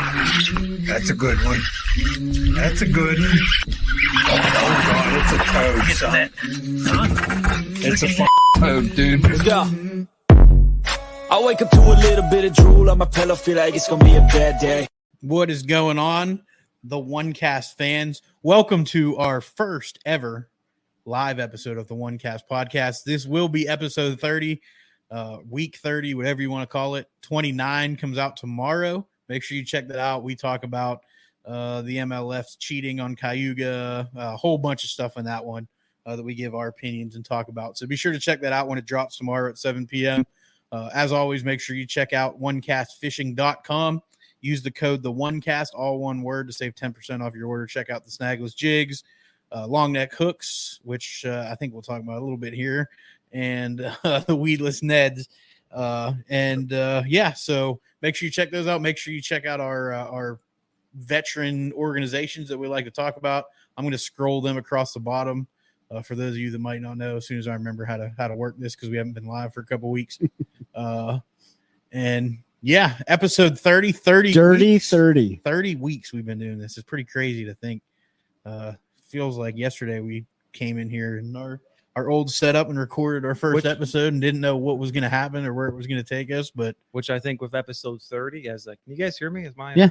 That's a good one. That's a good one. Oh, God, it's a toad, son. It's a toad, dude. Let's go. I wake up to a little bit of drool on my pillow, feel like it's gonna be a bad day. What is going on, the OneCast fans? Welcome to our first ever live episode of the OneCast podcast. This will be episode 30, week 30, whatever you want to call it. 29 comes out tomorrow. Make sure you check that out. We talk about the MLF's cheating on Cayuga, a whole bunch of stuff in that one that we give our opinions and talk about. So be sure to check that out when it drops tomorrow at 7 p.m. As always, make sure you check out OneCastFishing.com. Use the code TheOneCast, all one word, to save 10% off your order. Check out the snagless jigs, long neck hooks, which I think we'll talk about a little bit here, and the weedless Neds. So make sure you check those out. Make sure you check out our veteran organizations that we like to talk about. I'm going to scroll them across the bottom for those of you that might not know, as soon as I remember how to work this, because we haven't been live for a couple weeks. Episode 30 weeks we've been doing this. It's pretty crazy to think. Feels like yesterday we came in here in our old setup and recorded our first episode and didn't know what was going to happen or where it was going to take us. But which I think with episode 30, as like, can you guys hear me? Is mine? Yeah.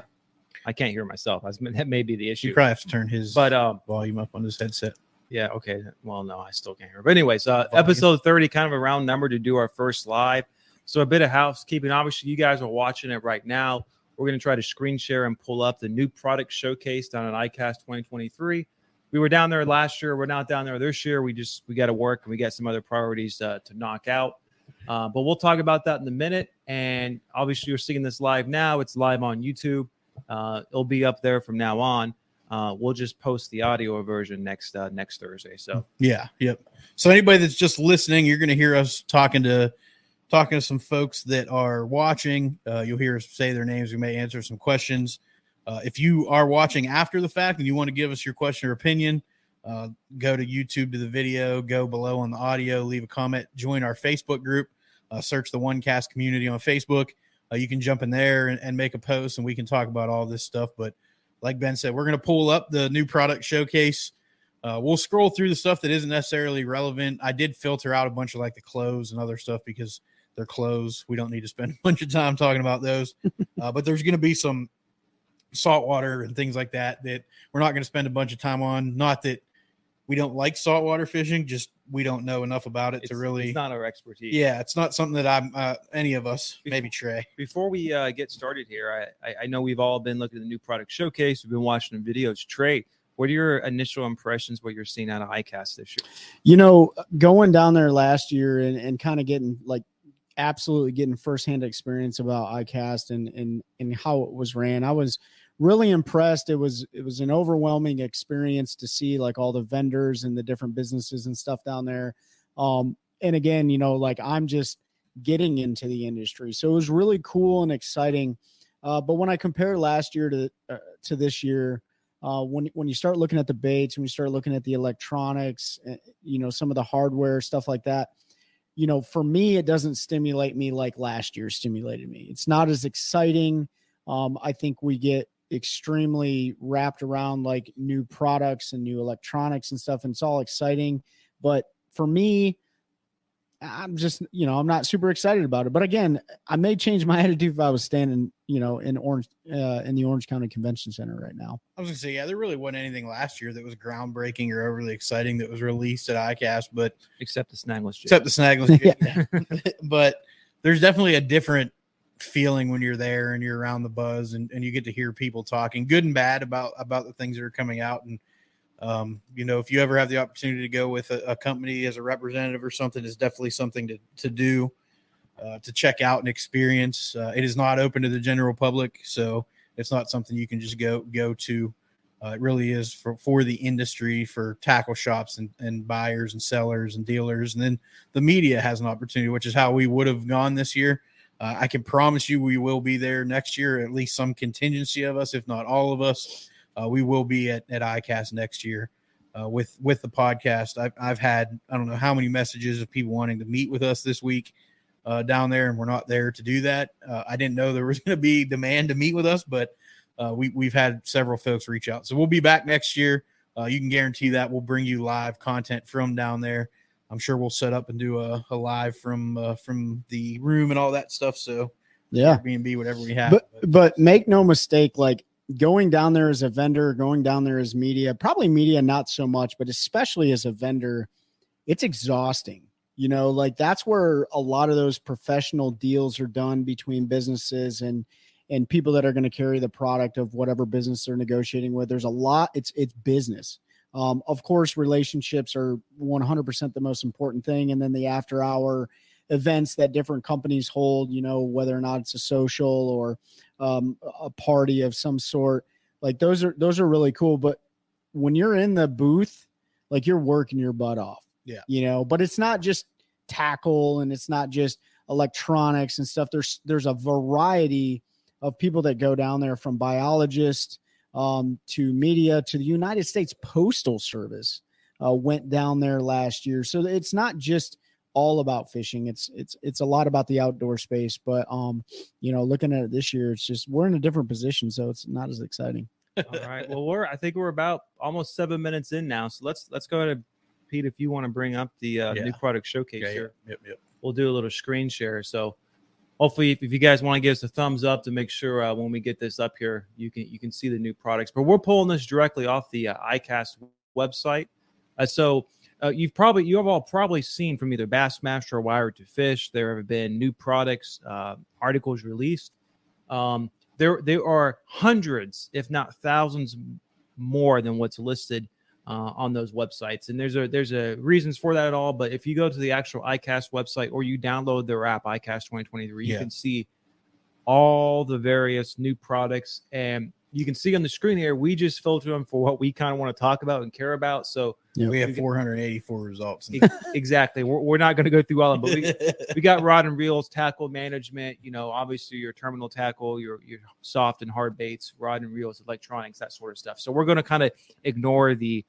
I can't hear myself. That may be the issue. You probably have to turn his volume up on his headset. Yeah. Okay. Well, no, I still can't hear. But anyways, episode 30, kind of a round number to do our first live. So a bit of housekeeping. Obviously, you guys are watching it right now. We're going to try to screen share and pull up the new product showcase down at ICast 2023. We were down there last year. We're not down there this year. We got to work, and we got some other priorities to knock out. But we'll talk about that in a minute. And obviously, you're seeing this live now. It's live on YouTube. It'll be up there from now on. We'll just post the audio version next Thursday. So So anybody that's just listening, you're going to hear us talking to some folks that are watching. You'll hear us say their names. We may answer some questions. If you are watching after the fact and you want to give us your question or opinion, go to YouTube to the video, go below on the audio, leave a comment, join our Facebook group, search the OneCast community on Facebook. You can jump in there and make a post, and we can talk about all this stuff. But like Ben said, we're going to pull up the new product showcase. We'll scroll through the stuff that isn't necessarily relevant. I did filter out a bunch of like the clothes and other stuff because they're clothes. We don't need to spend a bunch of time talking about those. But there's going to be some saltwater and things like that we're not going to spend a bunch of time on. Not that we don't like saltwater fishing, just we don't know enough about it to really. It's not our expertise. Yeah, it's not something that I'm any of us, maybe Trey. Before we get started here, I know we've all been looking at the new product showcase. We've been watching the videos. Trey, what are your initial impressions, what you're seeing out of ICast this year? You know, going down there last year and kind of getting absolutely getting firsthand experience about ICast and how it was ran. I was really impressed. It was an overwhelming experience to see like all the vendors and the different businesses and stuff down there. And again, I'm just getting into the industry. So it was really cool and exciting. But when I compare last year to this year, when you start looking at the baits, when you start looking at the electronics, some of the hardware, stuff like that, for me, it doesn't stimulate me like last year stimulated me. It's not as exciting. I think we get extremely wrapped around like new products and new electronics and stuff, and it's all exciting. But for me, I'm just, I'm not super excited about it. But again, I may change my attitude if I was standing, in Orange, in the Orange County Convention Center right now. I was gonna say, there really wasn't anything last year that was groundbreaking or overly exciting that was released at ICast, but except the snagless jig. Yeah. But there's definitely a different feeling when you're there and you're around the buzz and you get to hear people talking good and bad about the things that are coming out. And if you ever have the opportunity to go with a company as a representative or something, it's definitely something to do, to check out and experience. It is not open to the general public, so it's not something you can just go to. It really is for the industry, for tackle shops and buyers and sellers and dealers. And then the media has an opportunity, which is how we would have gone this year. I can promise you we will be there next year, at least some contingency of us, if not all of us. We will be at ICast next year with the podcast. I've had, I don't know how many messages of people wanting to meet with us this week down there, and we're not there to do that. I didn't know there was going to be demand to meet with us, but we've had several folks reach out. So we'll be back next year. You can guarantee that we'll bring you live content from down there. I'm sure we'll set up and do a live from the room and all that stuff. So yeah, Airbnb, whatever we have. But make no mistake, like going down there as a vendor, going down there as media, probably media, not so much, but especially as a vendor, it's exhausting. You know, like that's where a lot of those professional deals are done between businesses and people that are going to carry the product of whatever business they're negotiating with. There's a lot. It's business. Of course, relationships are 100% the most important thing. And then the after hour events that different companies hold, you know, whether or not it's a social or a party of some sort, like those are really cool. But when you're in the booth, like you're working your butt off. Yeah. You know, but it's not just tackle and it's not just electronics and stuff. There's a variety of people that go down there, from biologists to media to the United States Postal Service went down there last year. So it's not just all about fishing. It's a lot about the outdoor space, but you know, looking at it this year, it's just, we're in a different position. So it's not as exciting. All right. Well, I think we're about almost 7 minutes in now. So let's go ahead and, Pete, if you want to bring up the new product showcase here. Yep. We'll do a little screen share. So hopefully if you guys want to give us a thumbs up to make sure when we get this up here, you can see the new products. But we're pulling this directly off the ICast website. So you have all probably seen from either Bassmaster or Wired to Fish, there have been new products, articles released. There are hundreds, if not thousands more than what's listed on those websites. And there's a reasons for that at all. But if you go to the actual ICast website or you download their app, ICast 2023, you can see all the various new products. And you can see on the screen here, we just filter them for what we kind of want to talk about and care about. So we have 484 results. Exactly. We're not going to go through all of them, but we got rod and reels, tackle management, you know, obviously your terminal tackle, your soft and hard baits, rod and reels, electronics, that sort of stuff. So we're going to kind of ignore the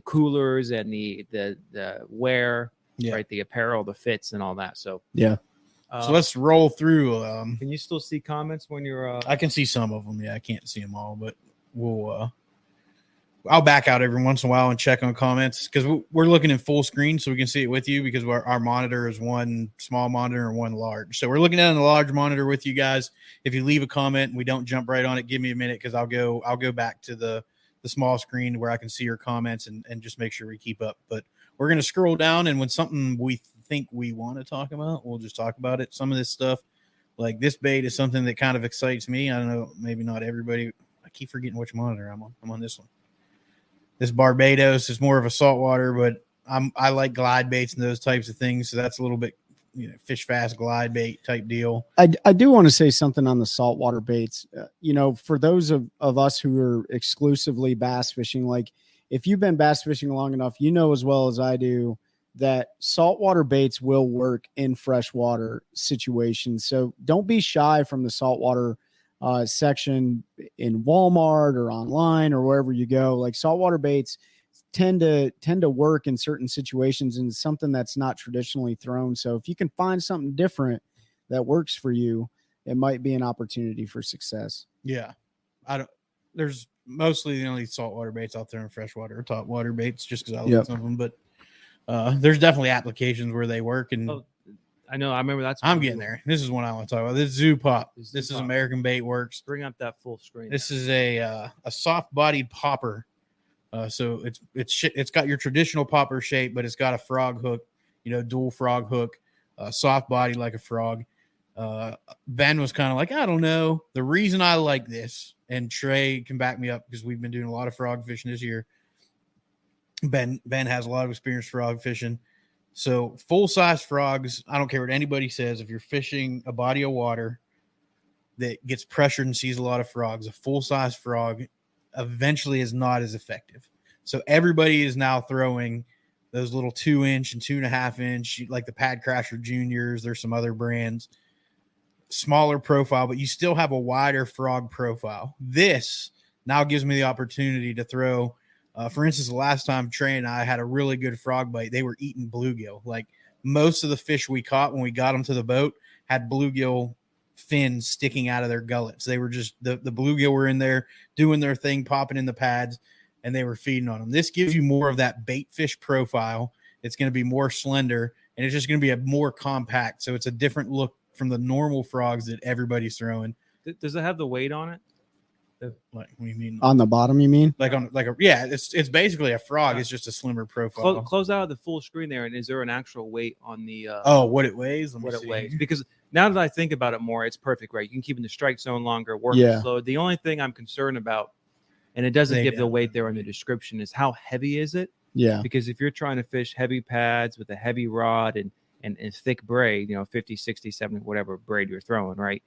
coolers and the wear, right? The apparel, the fits and all that. So, so let's roll through. Can you still see comments when you're? I can see some of them. Yeah, I can't see them all, but we'll. I'll back out every once in a while and check on comments because we're looking in full screen so we can see it with you because our monitor is one small monitor and one large. So we're looking at a large monitor with you guys. If you leave a comment and we don't jump right on it, give me a minute because I'll go back to the small screen where I can see your comments and just make sure we keep up. But we're going to scroll down, and when something we think we want to talk about, we'll just talk about it. Some of this stuff, like this bait, is something that kind of excites me. I don't know, maybe not everybody. I keep forgetting which monitor I'm on. I'm on this one. This Barbados is more of a saltwater, but I like glide baits and those types of things. So that's a little bit, you know, fish fast glide bait type deal. I do want to say something on the saltwater baits. You know, for those of us who are exclusively bass fishing, like if you've been bass fishing long enough, you know as well as I do that saltwater baits will work in freshwater situations. So don't be shy from the saltwater section in Walmart or online or wherever you go. Like saltwater baits tend to work in certain situations and something that's not traditionally thrown. So if you can find something different that works for you, it might be an opportunity for success. Yeah. There's mostly the only saltwater baits out there in freshwater or topwater baits just because I like some of them, but there's definitely applications where they work. And I know. I remember I'm getting there. This is one I want to talk about. This is Zoo Pop. This is American Bait Works. Bring up that full screen. This is a soft-bodied popper. So it's got your traditional popper shape, but it's got a frog hook, you know, dual frog hook, soft body like a frog. Ben was kind of like, I don't know. The reason I like this, and Trey can back me up because we've been doing a lot of frog fishing this year. Ben has a lot of experience frog fishing. So full-size frogs, I don't care what anybody says. If you're fishing a body of water that gets pressured and sees a lot of frogs, a full-size frog eventually is not as effective. So everybody is now throwing those little 2-inch and 2.5-inch, like the Pad Crasher Juniors. There's some other brands, smaller profile, but you still have a wider frog profile. This now gives me the opportunity to throw. For instance, the last time Trey and I had a really good frog bite, they were eating bluegill. Like most of the fish we caught when we got them to the boat had bluegill fins sticking out of their gullets. They were just the bluegill were in there doing their thing, popping in the pads, and they were feeding on them. This gives you more of that bait fish profile. It's going to be more slender, and it's just going to be a more compact. So it's a different look from the normal frogs that everybody's throwing. Does it have the weight on it? Like, what do you mean? On the bottom, you mean? It's basically a frog. It's just a slimmer profile. Close out the full screen there, and is there an actual weight on the? What it weighs? What it weighs? Because now that I think about it more, it's perfect, right? You can keep in the strike zone longer, working slow. The only thing I'm concerned about, and it doesn't give the weight there in the description, is how heavy is it? Yeah. Because if you're trying to fish heavy pads with a heavy rod and thick braid, 50, 60, 70, whatever braid you're throwing, right?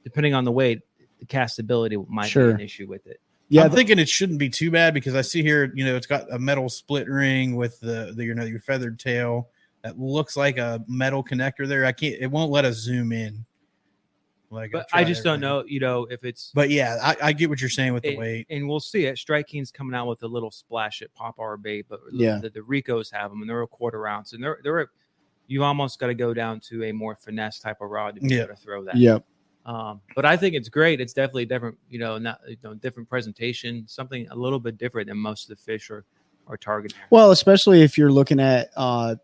Depending on the weight, the castability might be an issue with it. Yeah, I'm thinking it shouldn't be too bad because I see here, it's got a metal split ring with the your feathered tail that looks like a metal connector there. It won't let us zoom in. But I just don't know, if it's. But yeah, I get what you're saying with the weight, and we'll see it. Strike King's coming out with a little splash at Pop Our Bait, but the Ricos have them, and they're a 1/4 ounce, and you almost got to go down to a more finesse type of rod to be able to throw that. Yep. But I think it's great. It's definitely different, different presentation, something a little bit different than most of the fish are targeting. Well, especially if you're looking at,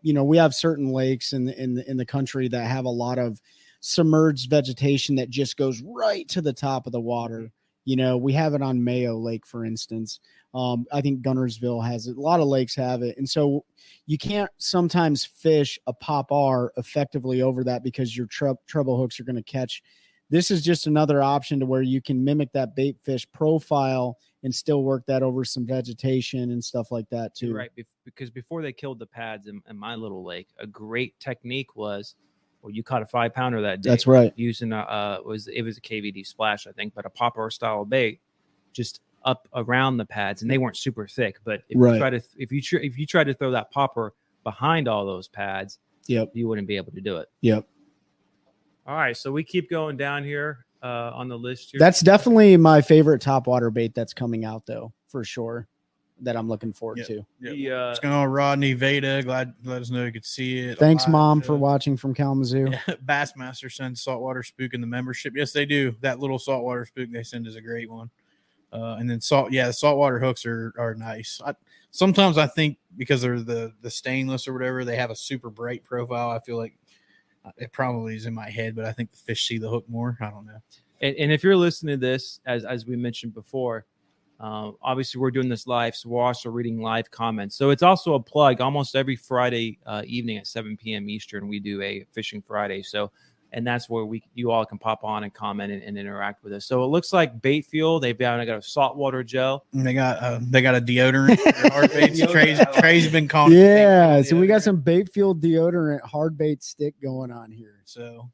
we have certain lakes in the country that have a lot of submerged vegetation that just goes right to the top of the water. We have it on Mayo Lake, for instance. I think Gunnersville has it. A lot of lakes have it. And so you can't sometimes fish a pop R effectively over that because your treble hooks are going to catch. This is just another option to where you can mimic that bait fish profile and still work that over some vegetation and stuff like that too. Right. Because before they killed the pads in my little lake, a great technique was, you caught a 5-pounder that day. That's right. Using it was a KVD splash, I think, but a popper style bait just up around the pads, and they weren't super thick. But if you try to throw that popper behind all those pads, you wouldn't be able to do it. Yep. All right, so we keep going down here on the list here. That's definitely my favorite topwater bait that's coming out, though, for sure, that I'm looking forward to. What's going on, Rodney Veda? Glad let us know you could see it. Thanks, Mom, for watching from Kalamazoo. Bassmaster sends saltwater spook in the membership. Yes, they do. That little saltwater spook they send is a great one. And then the saltwater hooks are nice. Sometimes I think because they're the stainless or whatever, they have a super bright profile. I feel like it probably is in my head, but I think the fish see the hook more. I don't know. And if you're listening to this, as we mentioned before, obviously we're doing this live, so we're also reading live comments. So it's also a plug. Almost every Friday evening at 7 p.m. Eastern, we do a Fishing Friday. And that's where you all can pop on and comment and interact with us. So it looks like Bait Fuel. They've got a saltwater gel. And they got a deodorant. Hard baits. Trey's been calling. Yeah, so we got some Bait Fuel deodorant hard bait stick going on here. So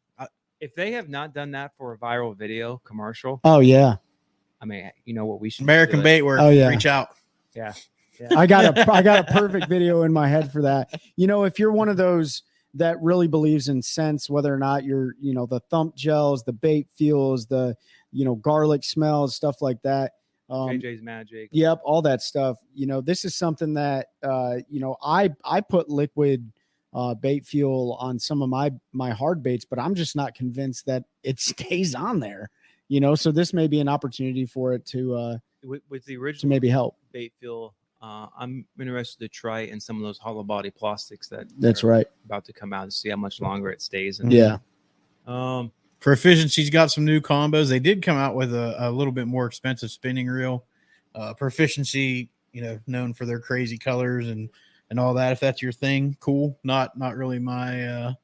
if they have not done that for a viral video commercial, oh yeah, I mean, you know what we should American Bait Works. Oh yeah, reach out. Yeah. I got a perfect video in my head for that. If you're one of those that really believes in scents, whether or not you're, the thump gels, the bait fuels, the, garlic smells, stuff like that. JJ's Magic. Yep. All that stuff. This is something that, I put liquid bait fuel on some of my hard baits, but I'm just not convinced that it stays on there, so this may be an opportunity for it to, with the original to maybe help bait fuel. I'm interested to try it in some of those hollow body plastics that's right about to come out to see how much longer it stays. Yeah. For Efficiency's got some new combos. They did come out with a little bit more expensive spinning reel. Proficiency, known for their crazy colors and all that. If that's your thing, cool. Not really my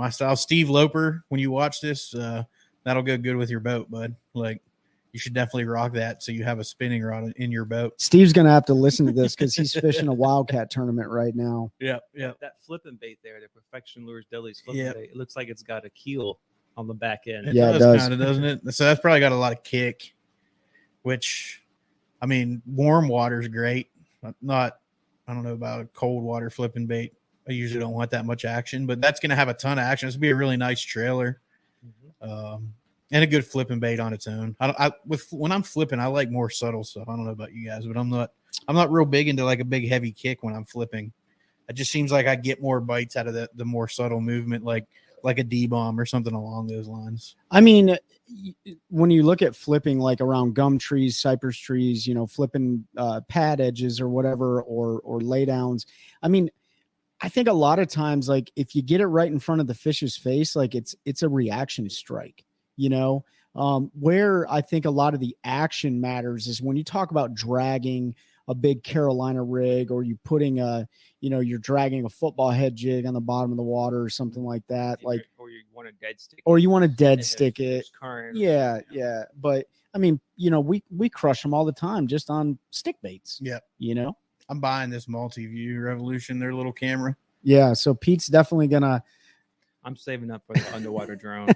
style. Steve Loper, when you watch this, that'll go good with your boat, bud. Like, you should definitely rock that so you have a spinning rod in your boat. Steve's going to have to listen to this because he's fishing a Wildcat tournament right now. Yeah. That flipping bait there, the Perfection Lures Deli's flipping bait, it looks like it's got a keel on the back end. It does. Kind of, doesn't it? So that's probably got a lot of kick, which, I mean, warm water is great. I don't know about cold water flipping bait. I usually don't want that much action, but that's going to have a ton of action. It's going to be a really nice trailer. And a good flipping bait on its own. When I'm flipping, I like more subtle stuff. I don't know about you guys, but I'm not real big into like a big heavy kick when I'm flipping. It just seems like I get more bites out of the more subtle movement, like like a D-bomb or something along those lines. I mean, when you look at flipping like around gum trees, cypress trees, flipping pad edges or whatever, or lay downs. I mean, I think a lot of times, like if you get it right in front of the fish's face, like it's a reaction strike, where I think a lot of the action matters is when you talk about dragging a big Carolina rig, or you putting you're dragging a football head jig on the bottom of the water or something like that. Like, or you want to dead stick. Or you want to dead stick it. Current. Yeah. Yeah. But I mean, we crush them all the time just on stick baits. Yeah. I'm buying this Multi-View Revolution, their little camera. Yeah. So Pete's definitely I'm saving up for the underwater drone.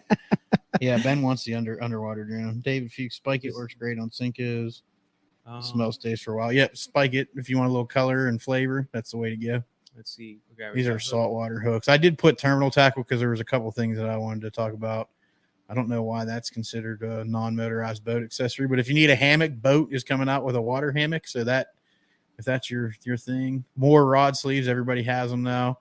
Yeah. Ben wants the underwater drone. David, if you spike it, works great on Sinkos. Smell stays for a while. Yep. Spike it. If you want a little color and flavor, that's the way to go. Let's see. Okay, These are saltwater hooks. I did put terminal tackle because there was a couple things that I wanted to talk about. I don't know why that's considered a non-motorized boat accessory, but if you need a hammock, Boat is coming out with a water hammock. So that, if that's your thing, more rod sleeves. Everybody has them now.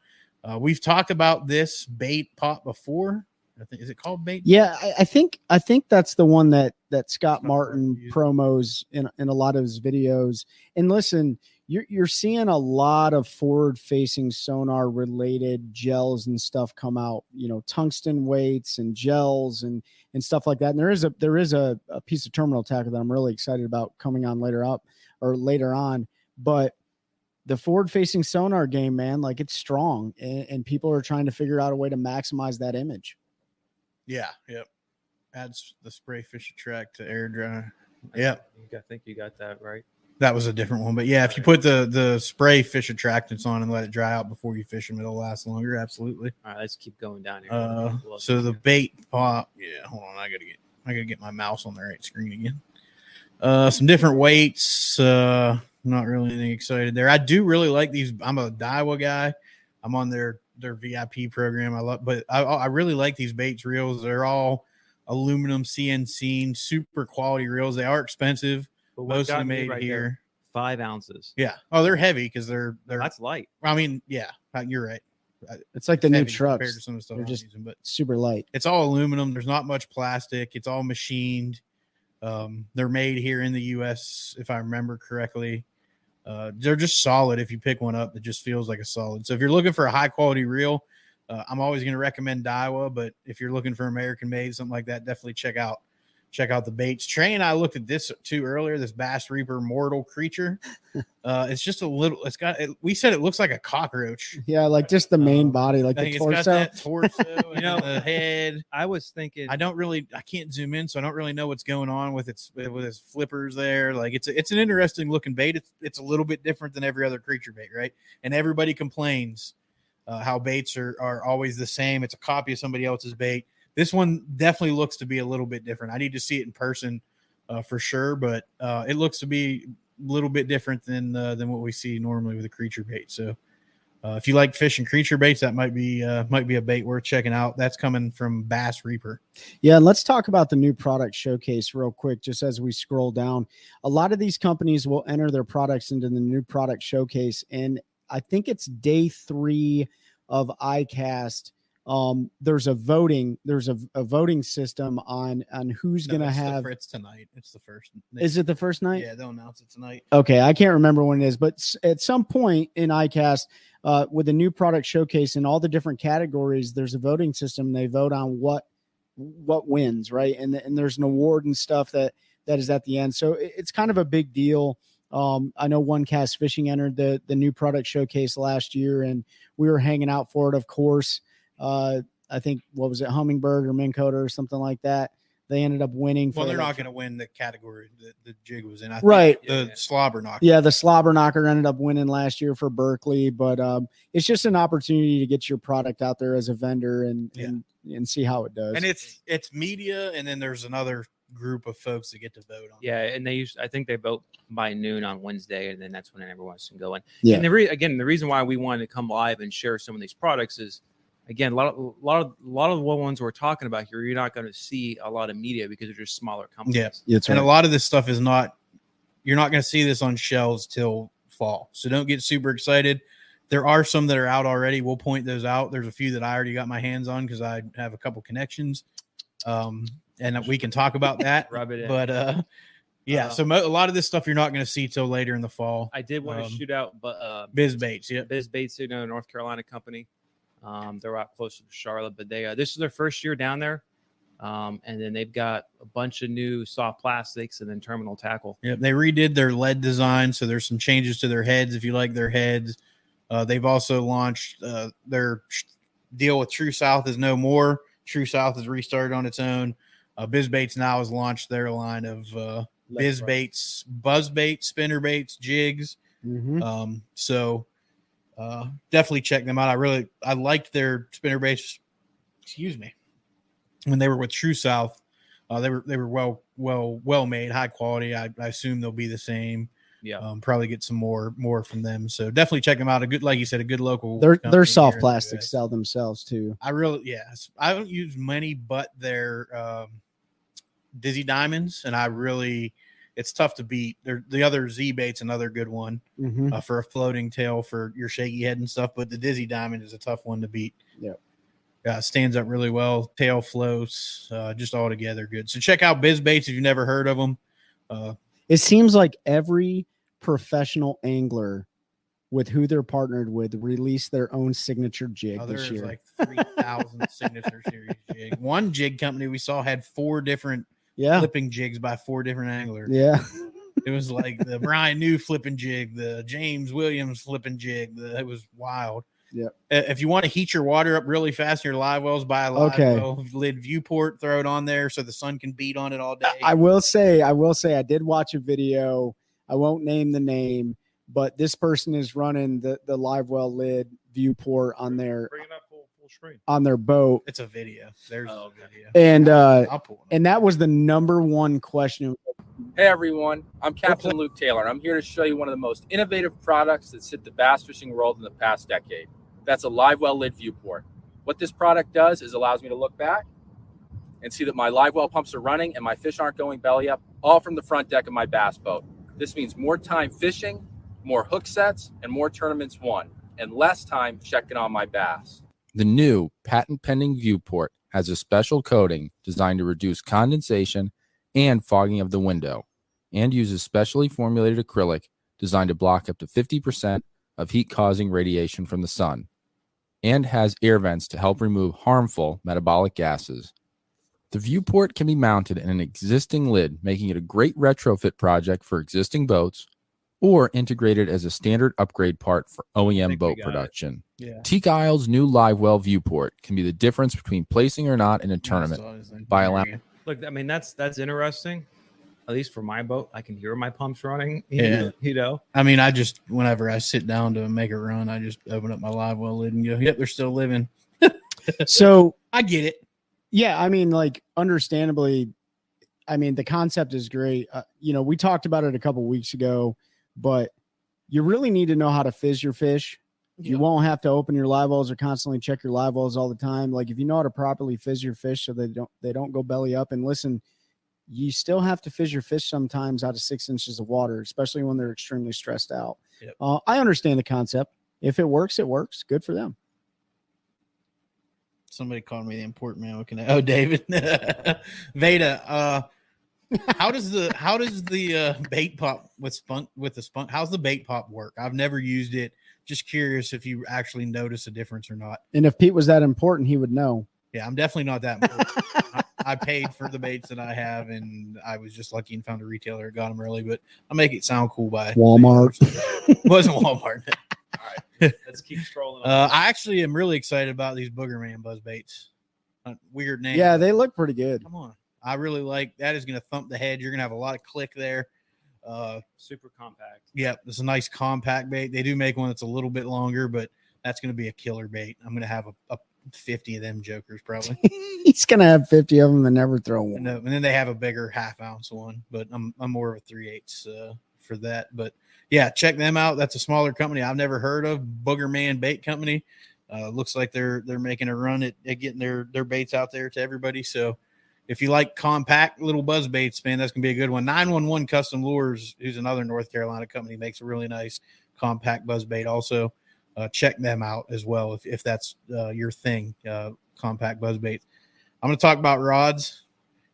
We've talked about this bait pot before. I think, is it called bait? Yeah, I think that's the one that Scott Martin promos in a lot of his videos. And listen, you're seeing a lot of forward-facing sonar related gels and stuff come out. Tungsten weights and gels and stuff like that. And there is a piece of terminal tackle that I'm really excited about coming on later on. But the forward-facing sonar game, man, like it's strong, and people are trying to figure out a way to maximize that image. Yeah. Yep. Adds the spray fish track to air dry. Yep. I think you got that right. That was a different one, but yeah, if you put the spray fish attractants on and let it dry out before you fish them, it'll last longer. Absolutely. All right, let's keep going down here. So the bait pot. Yeah, hold on. I gotta get my mouse on the right screen again. Some different weights. Not really anything excited there. I do really like these. I'm a Daiwa guy. I'm on their VIP program. I really like these baits reels. They're all aluminum CNC, super quality reels. They are expensive. But mostly made right here. There, 5 ounces. Yeah. Oh, they're heavy because they're. That's light. I mean, yeah, you're right. It's like the new compared trucks. to some of the stuff They're I'm just using, but super light. it's all aluminum. There's not much plastic. It's all machined. They're made here in the U.S. if I remember correctly. They're just solid. If you pick one up, it just feels like a solid. So if you're looking for a high quality reel, I'm always going to recommend Daiwa. But if you're looking for American made, something like that, definitely check out the baits. Trey and I looked at this too earlier. This Bass Reaper Mortal Creature. It's just a little. We said it looks like a cockroach. Yeah, like just the main body, like the torso. It's got that torso and the head. I was thinking. I can't zoom in, so I don't really know what's going on with its flippers there. Like it's an interesting looking bait. It's a little bit different than every other creature bait, right? And everybody complains how baits are always the same. It's a copy of somebody else's bait. This one definitely looks to be a little bit different. I need to see it in person for sure, but it looks to be a little bit different than what we see normally with a creature bait. So if you like fishing creature baits, that might be a bait worth checking out. That's coming from Bass Reaper. Yeah, and let's talk about the new product showcase real quick, just as we scroll down. A lot of these companies will enter their products into the new product showcase, and I think it's day 3 of ICast. There's a voting system on who's going to have. It's tonight. It's the first. Is it the first night? Yeah, they'll announce it tonight. Okay, I can't remember when it is, but at some point in ICast, with the new product showcase in all the different categories, there's a voting system. They vote on what wins, right? And there's an award and stuff that is at the end. So it's kind of a big deal. I know OneCast Fishing entered the new product showcase last year, and we were hanging out for it, of course. I think, what was it, Hummingbird or Minn Kota or something like that. They ended up winning. Well, they're not going to win the category that the jig was in. I think right. The slobber knocker. Yeah, the slobber knocker ended up winning last year for Berkeley, but it's just an opportunity to get your product out there as a vendor and see how it does. And it's media, and then there's another group of folks that get to vote on. Yeah, and I think they vote by noon on Wednesday, and then that's when everyone can go in. Yeah. And the reason why we wanted to come live and share some of these products is, again, a lot of the ones we're talking about here, you're not going to see a lot of media because they're just smaller companies. Yeah, and a lot of this stuff you're not going to see this on shelves till fall. So don't get super excited. There are some that are out already. We'll point those out. There's a few that I already got my hands on because I have a couple connections, and we can talk about that. Rub it in. But yeah, so a lot of this stuff you're not going to see till later in the fall. I did want to shoot out, but Biz Baits, yeah, Biz Baits, North Carolina company. They're out closer to Charlotte, but they this is their first year down there. And then they've got a bunch of new soft plastics and then terminal tackle. Yeah, they redid their lead design, so there's some changes to their heads if you like their heads. They've also launched their deal with True South is no more. True South has restarted on its own. Biz Baits now has launched their line of Biz Baits, buzz baits, spinner baits, jigs. So definitely check them out. I liked their spinner baits. Excuse me. When they were with True South, they were well made, high quality. I assume they'll be the same. Yeah. Probably get some more from them. So definitely check them out. A good, like you said, a good local. Their soft plastics sell themselves too. I don't use many but their Dizzy Diamonds, and it's tough to beat. The other Z Bait's another good one for a floating tail for your shaky head and stuff. But the Dizzy Diamond is a tough one to beat. Yeah. Stands up really well. Tail floats, just all together good. So check out Biz Baits if you've never heard of them. It seems like every professional angler with who they're partnered with released their own signature jig this year. Like 3,000 signature series jig. One jig company we saw had 4 different flipping jigs by 4 different anglers. Yeah. It was like the Brian New flipping jig, the James Williams flipping jig. It was wild. Yeah. If you want to heat your water up really fast in your live wells, buy a live well lid viewport, throw it on there so the sun can beat on it all day. I will say, I did watch a video. I won't name the name, but this person is running the live well lid viewport on their full screen on their boat. It's a video. There's a video. And that was the number one question. Hey everyone, I'm Captain Luke Taylor, and I'm here to show you one of the most innovative products that's hit the bass fishing world in the past decade. That's a live well lid viewport. What this product does is allows me to look back and see that my live well pumps are running and my fish aren't going belly up, all from the front deck of my bass boat. This means more time fishing, more hook sets, and more tournaments won, and less time checking on my bass. The new patent-pending viewport has a special coating designed to reduce condensation and fogging of the window, and uses specially formulated acrylic designed to block up to 50% of heat-causing radiation from the sun, and has air vents to help remove harmful metabolic gases. The viewport can be mounted in an existing lid, making it a great retrofit project for existing boats, or integrated as a standard upgrade part for OEM boat production. Teak Isle's new live well viewport can be the difference between placing or not in a tournament by allowing. Look, I mean, that's interesting. At least for my boat, I can hear my pumps running. Yeah. I mean, whenever I sit down to make a run, I just open up my live well lid and go, yep, they're still living. So I get it. Yeah. I mean, like, understandably, I mean, the concept is great. We talked about it a couple weeks ago, but you really need to know how to fizz your fish. You won't have to open your live wells or constantly check your live wells all the time. Like, if you know how to properly fizz your fish so they don't go belly up. And listen, you still have to fizz your fish sometimes out of 6 inches of water, especially when they're extremely stressed out. Yep. I understand the concept. If it works, it works. Good for them. Somebody called me the important man. Oh, David Veda. How does the bait pop with the spunk? How's the bait pop work? I've never used it. Just curious if you actually notice a difference or not. And if Pete was that important, he would know. Yeah, I'm definitely not that important. I paid for the baits that I have, and I was just lucky and found a retailer that got them early. But I make it sound cool by Walmart. It wasn't Walmart. All right, let's keep scrolling. I actually am really excited about these Booger Man buzz baits. Weird name. Yeah, they look pretty good. Come on. I really like that. Is going to thump the head. You're going to have a lot of click there. Super compact. Yeah, it's a nice compact bait. They do make one that's a little bit longer, but that's going to be a killer bait. I'm going to have a 50 of them jokers probably. He's going to have 50 of them and never throw one. And then they have a bigger half-ounce one, but I'm more of a 3/8 for that. But yeah, check them out. That's a smaller company I've never heard of. Booger Man Bait Company. Looks like they're making a run at getting their baits out there to everybody. So if you like compact little buzz baits, man, that's going to be a good one. 911 Custom Lures, who's another North Carolina company, makes a really nice compact buzz bait also. check them out as well if that's your thing, compact buzz baits. I'm going to talk about rods.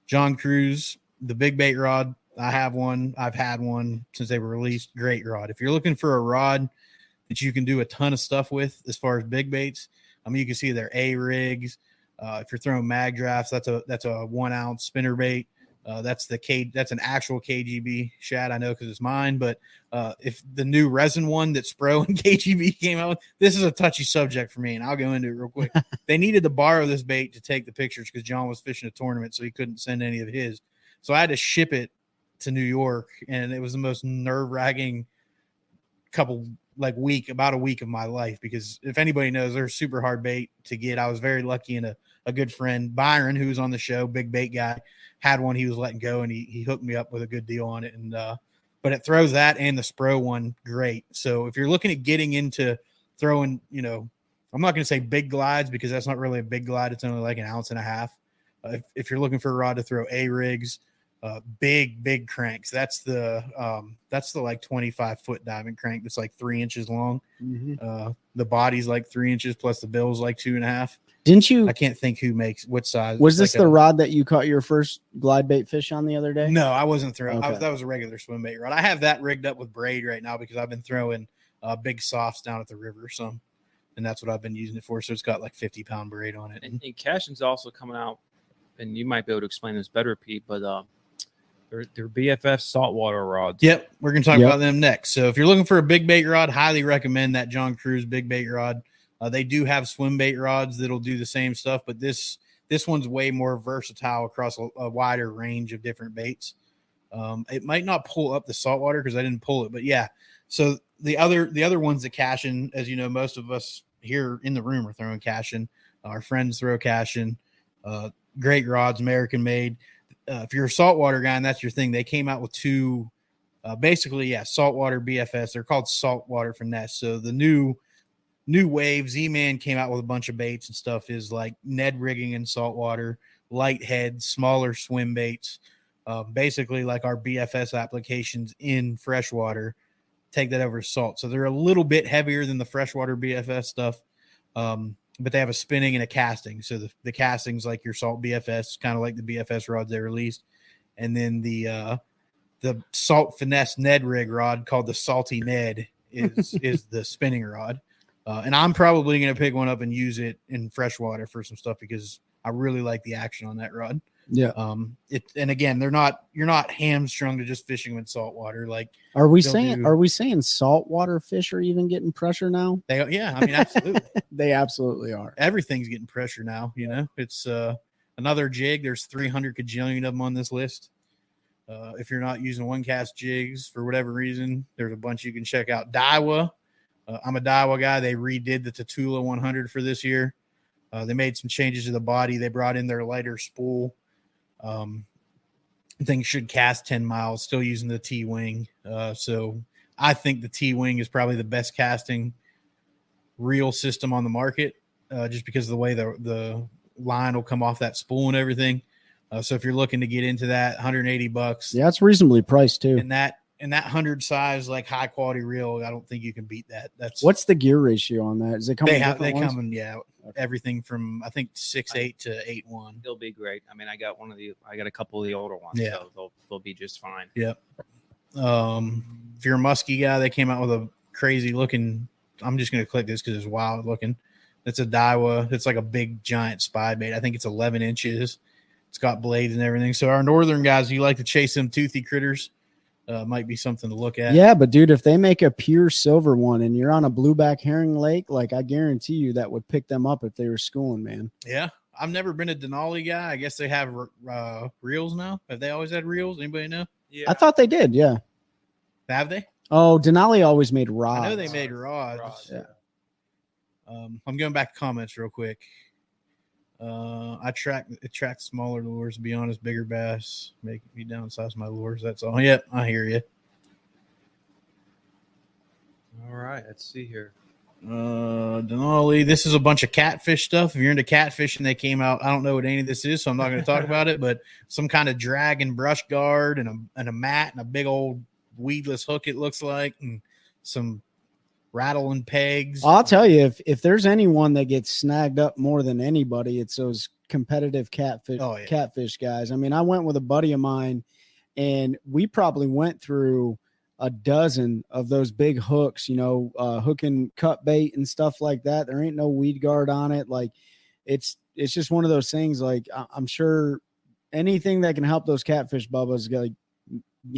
John Cruz, the big bait rod. I have one. I've had one since they were released. Great rod. If you're looking for a rod that you can do a ton of stuff with as far as big baits, I mean, you can see their A rigs. If you're throwing mag drafts, that's a 1 ounce spinner bait. That's an actual KGB shad. I know because it's mine. But if the new resin one that Spro and KGB came out with, this is a touchy subject for me, and I'll go into it real quick. They needed to borrow this bait to take the pictures because John was fishing a tournament, so he couldn't send any of his. So I had to ship it to New York, and it was the most nerve-wracking about a week of my life, because if anybody knows, they're super hard bait to get. I was very lucky, and a good friend, Byron, who was on the show, big bait guy, had one he was letting go, and he hooked me up with a good deal on it. And but it throws that and the Spro one great. So if you're looking at getting into throwing, I'm not going to say big glides because that's not really a big glide. It's only like 1.5 ounces. If you're looking for a rod to throw A rigs, big cranks, that's the like 25-foot diamond crank that's like 3 inches long. Mm-hmm. The body's like 3 inches plus the bill's like 2.5. Didn't you? I can't think who makes what size. Was this the rod that you caught your first glide bait fish on the other day? No, I wasn't throwing. Okay. That was a regular swim bait rod. I have that rigged up with braid right now because I've been throwing big softs down at the river some, and that's what I've been using it for. So it's got like 50-pound braid on it. And Cashin's also coming out, and you might be able to explain this better, Pete, but they're BFF saltwater rods. Yep, we're going to talk about them next. So if you're looking for a big bait rod, highly recommend that John Cruz big bait rod. They do have swim bait rods that'll do the same stuff, but this one's way more versatile across a wider range of different baits. It might not pull up the saltwater because I didn't pull it, but yeah. So the other ones that Cashin, as you know, most of us here in the room are throwing Cashin. Our friends throw Cashin. Great rods, American made. If you're a saltwater guy and that's your thing, they came out with two, saltwater BFS. They're called saltwater finesse. So the new wave, Z-Man came out with a bunch of baits and stuff, is like Ned rigging in saltwater, light heads, smaller swim baits, basically like our BFS applications in freshwater. Take that over to salt. So they're a little bit heavier than the freshwater BFS stuff, but they have a spinning and a casting. So the casting's like your salt BFS, kind of like the BFS rods they released. And then the salt finesse Ned rig rod called the Salty Ned is the spinning rod. And I'm probably going to pick one up and use it in freshwater for some stuff because I really like the action on that rod. Yeah. And again, you're not hamstrung to just fishing with saltwater. Like, are we saying saltwater fish are even getting pressure now? Absolutely. They absolutely are. Everything's getting pressure now. It's another jig. There's 300 kajillion of them on this list. If you're not using OneCast jigs for whatever reason, there's a bunch you can check out. Daiwa. I'm a Daiwa guy. They redid the Tatula 100 for this year. They made some changes to the body. They brought in their lighter spool. Things should cast 10 miles, still using the T-wing. So I think the T-wing is probably the best casting reel system on the market, just because of the way the line will come off that spool and everything. So if you're looking to get into that, $180. Yeah, it's reasonably priced too. And that 100 size, like high quality reel, I don't think you can beat that. What's the gear ratio on that? Is it coming? They come in, everything from I think 6.8 to 8.1. They'll be great. I mean, I got a couple of the older ones, so they'll be just fine. Yep. If you're a musky guy, they came out with a crazy looking. I'm just gonna click this because it's wild looking. It's a Daiwa. It's like a big giant spy bait. I think it's 11 inches. It's got blades and everything. So our northern guys, you like to chase them toothy critters. Might be something to look at. Yeah, but dude, if they make a pure silver one and you're on a blueback herring lake, like I guarantee you that would pick them up if they were schooling, man. Yeah, I've never been a Denali guy. I guess they have reels now. Have they always had reels? Anybody know? Yeah, I thought they did. Yeah, have they? Oh, Denali always made rods. I know they made rods. Yeah. I'm going back to comments real quick. It tracks smaller lures, to be honest, bigger bass, make me downsize my lures. That's all. Yep, I hear you. All right, let's see here. Denali, this is a bunch of catfish stuff. If you're into catfishing, they came out. I don't know what any of this is, so I'm not going to talk about it, but some kind of drag and brush guard and a mat and a big old weedless hook, it looks like, and some rattling pegs. I'll tell you, if there's anyone that gets snagged up more than anybody, it's those competitive catfish guys. I mean, I went with a buddy of mine, and we probably went through a dozen of those big hooks, hook and cut bait and stuff like that. There ain't no weed guard on it. Like it's just one of those things. Like I'm sure anything that can help those catfish, Bubba's like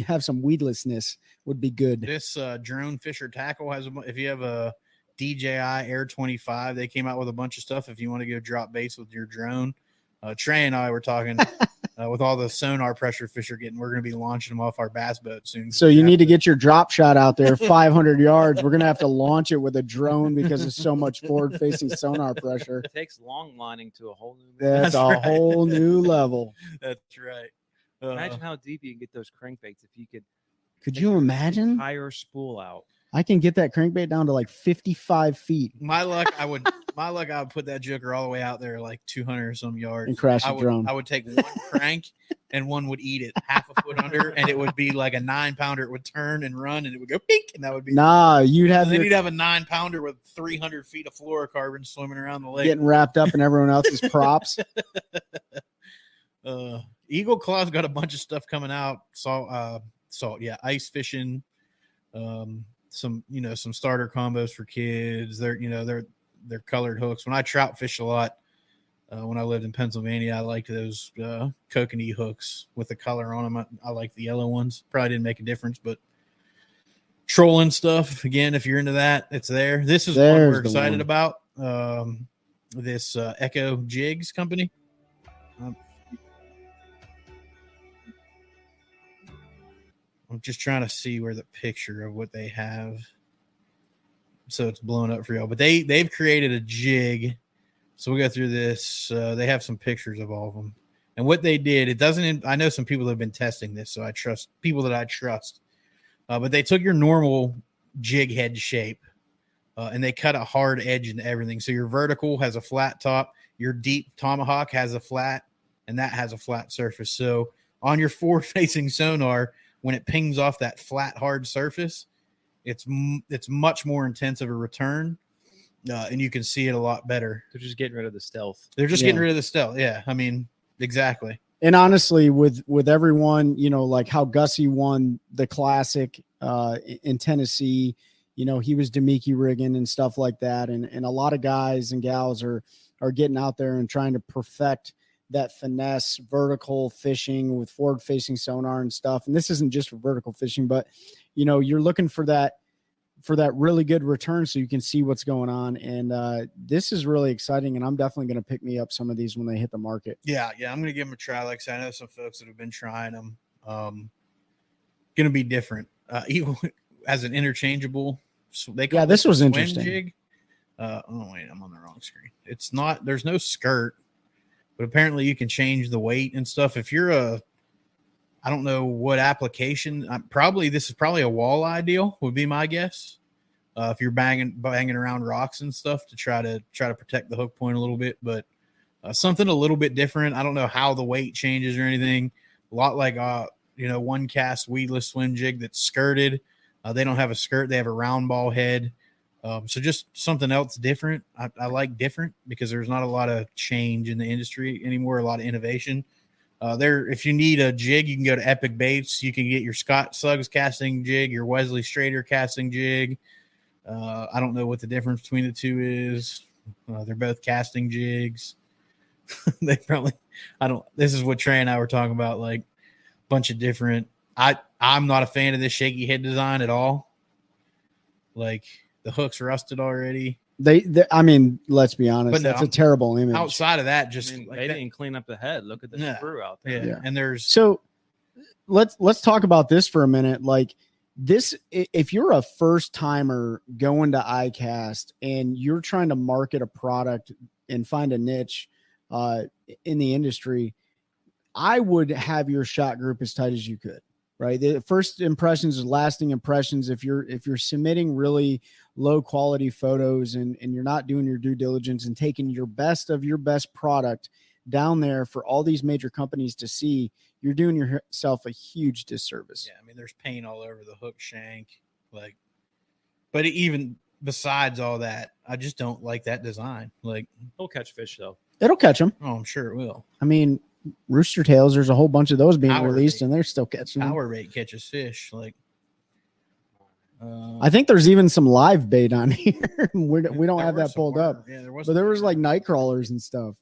have some weedlessness would be good. This drone fisher tackle has if you have a DJI Air 25, they came out with a bunch of stuff if you want to go drop baits with your drone. Trey and I were talking with all the sonar pressure fish are getting, we're going to be launching them off our bass boat soon. So you need to get your drop shot out there 500 yards. We're going to have to launch it with a drone because there's so much forward facing sonar pressure. It takes long lining to a whole new That's a whole new level. That's right. Imagine how deep you can get those crankbaits if you could you imagine? Entire spool out. I can get that crankbait down to like 55 feet. My luck, I would put that joker all the way out there like 200 or some yards and crash the drone. I would take one crank and one would eat it half a foot under, and it would be like a 9-pounder. It would turn and run, and it would go pink, and that would be you'd have you'd have a 9-pounder with 300 feet of fluorocarbon swimming around the lake, getting wrapped up in everyone else's props. Eagle Claw's got a bunch of stuff coming out. Ice fishing, some starter combos for kids. They're colored hooks. When I trout fish a lot, when I lived in Pennsylvania, I liked those kokanee hooks with the color on them. I like the yellow ones. Probably didn't make a difference, but trolling stuff, again, if you're into that, it's there. This is one we're excited about. This Echo Jigs company. I'm just trying to see where the picture of what they have, so it's blown up for y'all. But they've created a jig, so we'll go through this. They have some pictures of all of them, and what they did. It doesn't. I know some people have been testing this, so I trust people that I trust. But they took your normal jig head shape, and they cut a hard edge into everything. So your vertical has a flat top, your deep tomahawk has a flat, and that has a flat surface. So on your forward-facing sonar, when it pings off that flat, hard surface, it's much more intense of a return, and you can see it a lot better. They're just getting rid of the stealth. Getting rid of the stealth. Yeah, I mean, exactly. And honestly, with everyone, like how Gussie won the Classic in Tennessee, he was Demiki rigging and stuff like that, and a lot of guys and gals are getting out there and trying to perfect that finesse vertical fishing with forward facing sonar and stuff. And this isn't just for vertical fishing, but you're looking for that really good return so you can see what's going on. And this is really exciting, and I'm definitely going to pick me up some of these when they hit the market. Yeah. I'm going to give them a try. Like I said, I know some folks that have been trying them. Going to be different. Even as an interchangeable, so they call this was swim interesting. Jig. Oh wait, I'm on the wrong screen. It's not. There's no skirt. But apparently you can change the weight and stuff. If you're I don't know what application, this is probably a walleye deal would be my guess. If you're banging around rocks and stuff to try to protect the hook point a little bit, but something a little bit different. I don't know how the weight changes or anything. A lot like OneCast weedless swim jig that's skirted. They don't have a skirt. They have a round ball head. So just something else different. I like different because there's not a lot of change in the industry anymore, a lot of innovation. If you need a jig, you can go to Epic Baits. You can get your Scott Suggs casting jig, your Wesley Strader casting jig. I don't know what the difference between the two is. They're both casting jigs. This is what Trey and I were talking about, like a bunch of different. I'm not a fan of this shaky head design at all. Like, the hook's rusted already. I mean, let's be honest. That's a terrible image. Outside of that, they didn't clean up the head. Look at the screw out there. Yeah. And so let's talk about this for a minute. Like this, if you're a first timer going to ICast and you're trying to market a product and find a niche in the industry, I would have your shot group as tight as you could. Right. The first impressions are lasting impressions. If you're submitting really low quality photos and you're not doing your due diligence and taking your best of your best product down there for all these major companies to see, you're doing yourself a huge disservice. Yeah. I mean, there's paint all over the hook shank, but even besides all that, I just don't like that design. Like, He'll catch fish though. It'll catch them. oh, I'm sure it will. I mean, rooster tails. There's a whole bunch of those being Power released, bait. and they're still catching them. Power bait catches fish. Like, I think there's even some live bait on here. we don't have that pulled up, Yeah, but there was like night crawlers and stuff.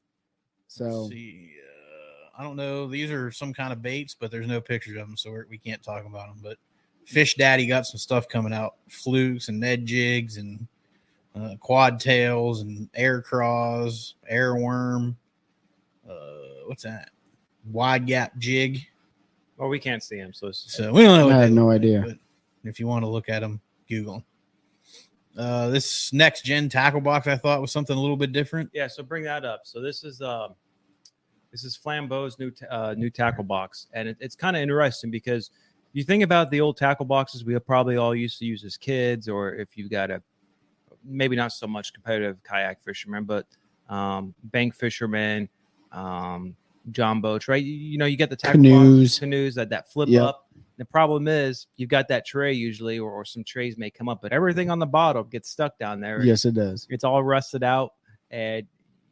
So let's see. I don't know. These are some kind of baits, but there's no pictures of them, so we can't talk about them. But Fish Daddy got some stuff coming out: flukes and Ned jigs and quad tails and air craws, air worm. What's that? Wide gap jig. Well, we can't see him, so We don't know. I What have they no look like, idea. but if you want to look at them, Google them. This next gen tackle box I thought was something a little bit different. yeah. So bring that up. So this is Flambeau's new tackle box, and it's kind of interesting because you think about the old tackle boxes we probably all used to use as kids, or if you've got a maybe not so much competitive kayak fishermen, but bank fishermen, John boats, right? You get the tackle canoes that flip up. The problem is you've got that tray usually, or some trays may come up, but everything on the bottom gets stuck down there. yes, it does. It's all rusted out, and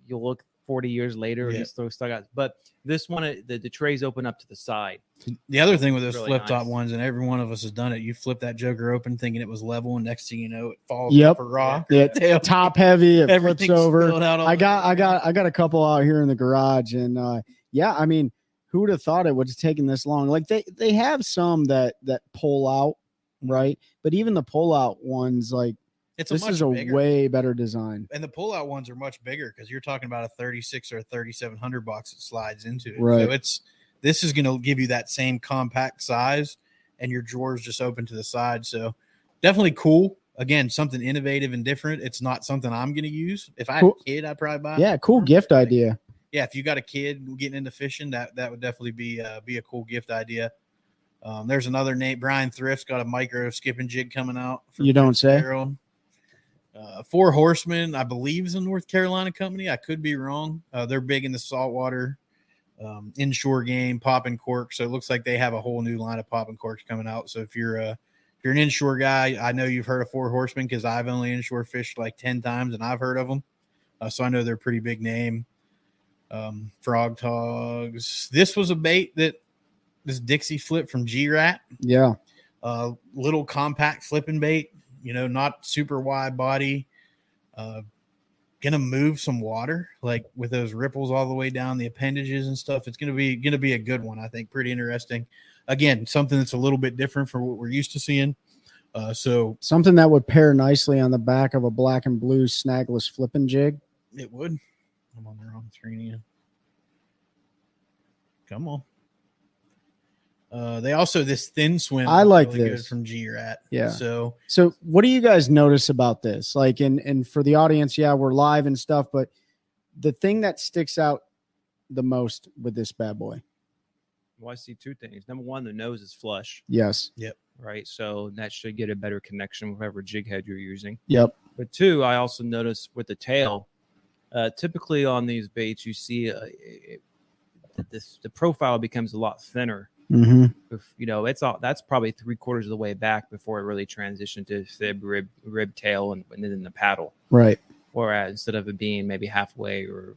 you'll look 40 years later and it's still stuck out. But this one, the trays open up to the side. The other thing with those Really flip top nice. ones, and every one of us has done it, you flip that joker open thinking it was level, and next thing you know, it falls Yep. off a rock. Yeah, top heavy. It flips Everything's over. spilled out all I got over. a couple out here in the garage, and yeah, I mean, who would have thought it would have taken this long? Like they have some that pull out, right? But even the pull out ones, like It's this much is a bigger. way better design. And the pull-out ones are much bigger because you're talking about a 36 or a 3700 box that slides into it. Right. So this is going to give you that same compact size, and your drawers just open to the side. So definitely cool. Again, something innovative and different. It's not something I'm going to use. If I had Cool. a kid, I'd probably buy it. Yeah, cool gift idea. Yeah, if you got a kid getting into fishing, that would definitely be a cool gift idea. There's another name. Brian Thrift's got a micro skipping jig coming out. You don't say? Harold. Four Horsemen, I believe, is a North Carolina company. I could be wrong. They're big in the saltwater, inshore game, popping corks. So it looks like they have a whole new line of popping corks coming out. So if you're an inshore guy, I know you've heard of Four Horsemen because I've only inshore fished like 10 times and I've heard of them. So I know they're a pretty big name. Frog Togs. This was a bait that this Dixie flip from G-Rat. Yeah. Little compact flipping bait. Not super wide body, gonna move some water, like with those ripples all the way down the appendages and stuff. It's gonna be a good one, I think. Pretty interesting. Again, something that's a little bit different from what we're used to seeing. So Something that would pair nicely on the back of a black and blue snagless flipping jig. it would. I'm on the wrong screen again. Come on. They also this thin swim. I like really this good from G-Rat. Yeah. So what do you guys notice about this? Like, and for the audience, yeah, we're live and stuff, but the thing that sticks out the most with this bad boy. Well, I see two things. Number one, the nose is flush, Yes. right? So that should get a better connection with whatever jig head you're using. Yep. But two, I also noticed with the tail, typically on these baits, you see the profile becomes a lot thinner. Mm-hmm. That's probably 3/4 of the way back before it really transitioned to fib, rib tail, and then the paddle. Right. Whereas instead of it being maybe halfway or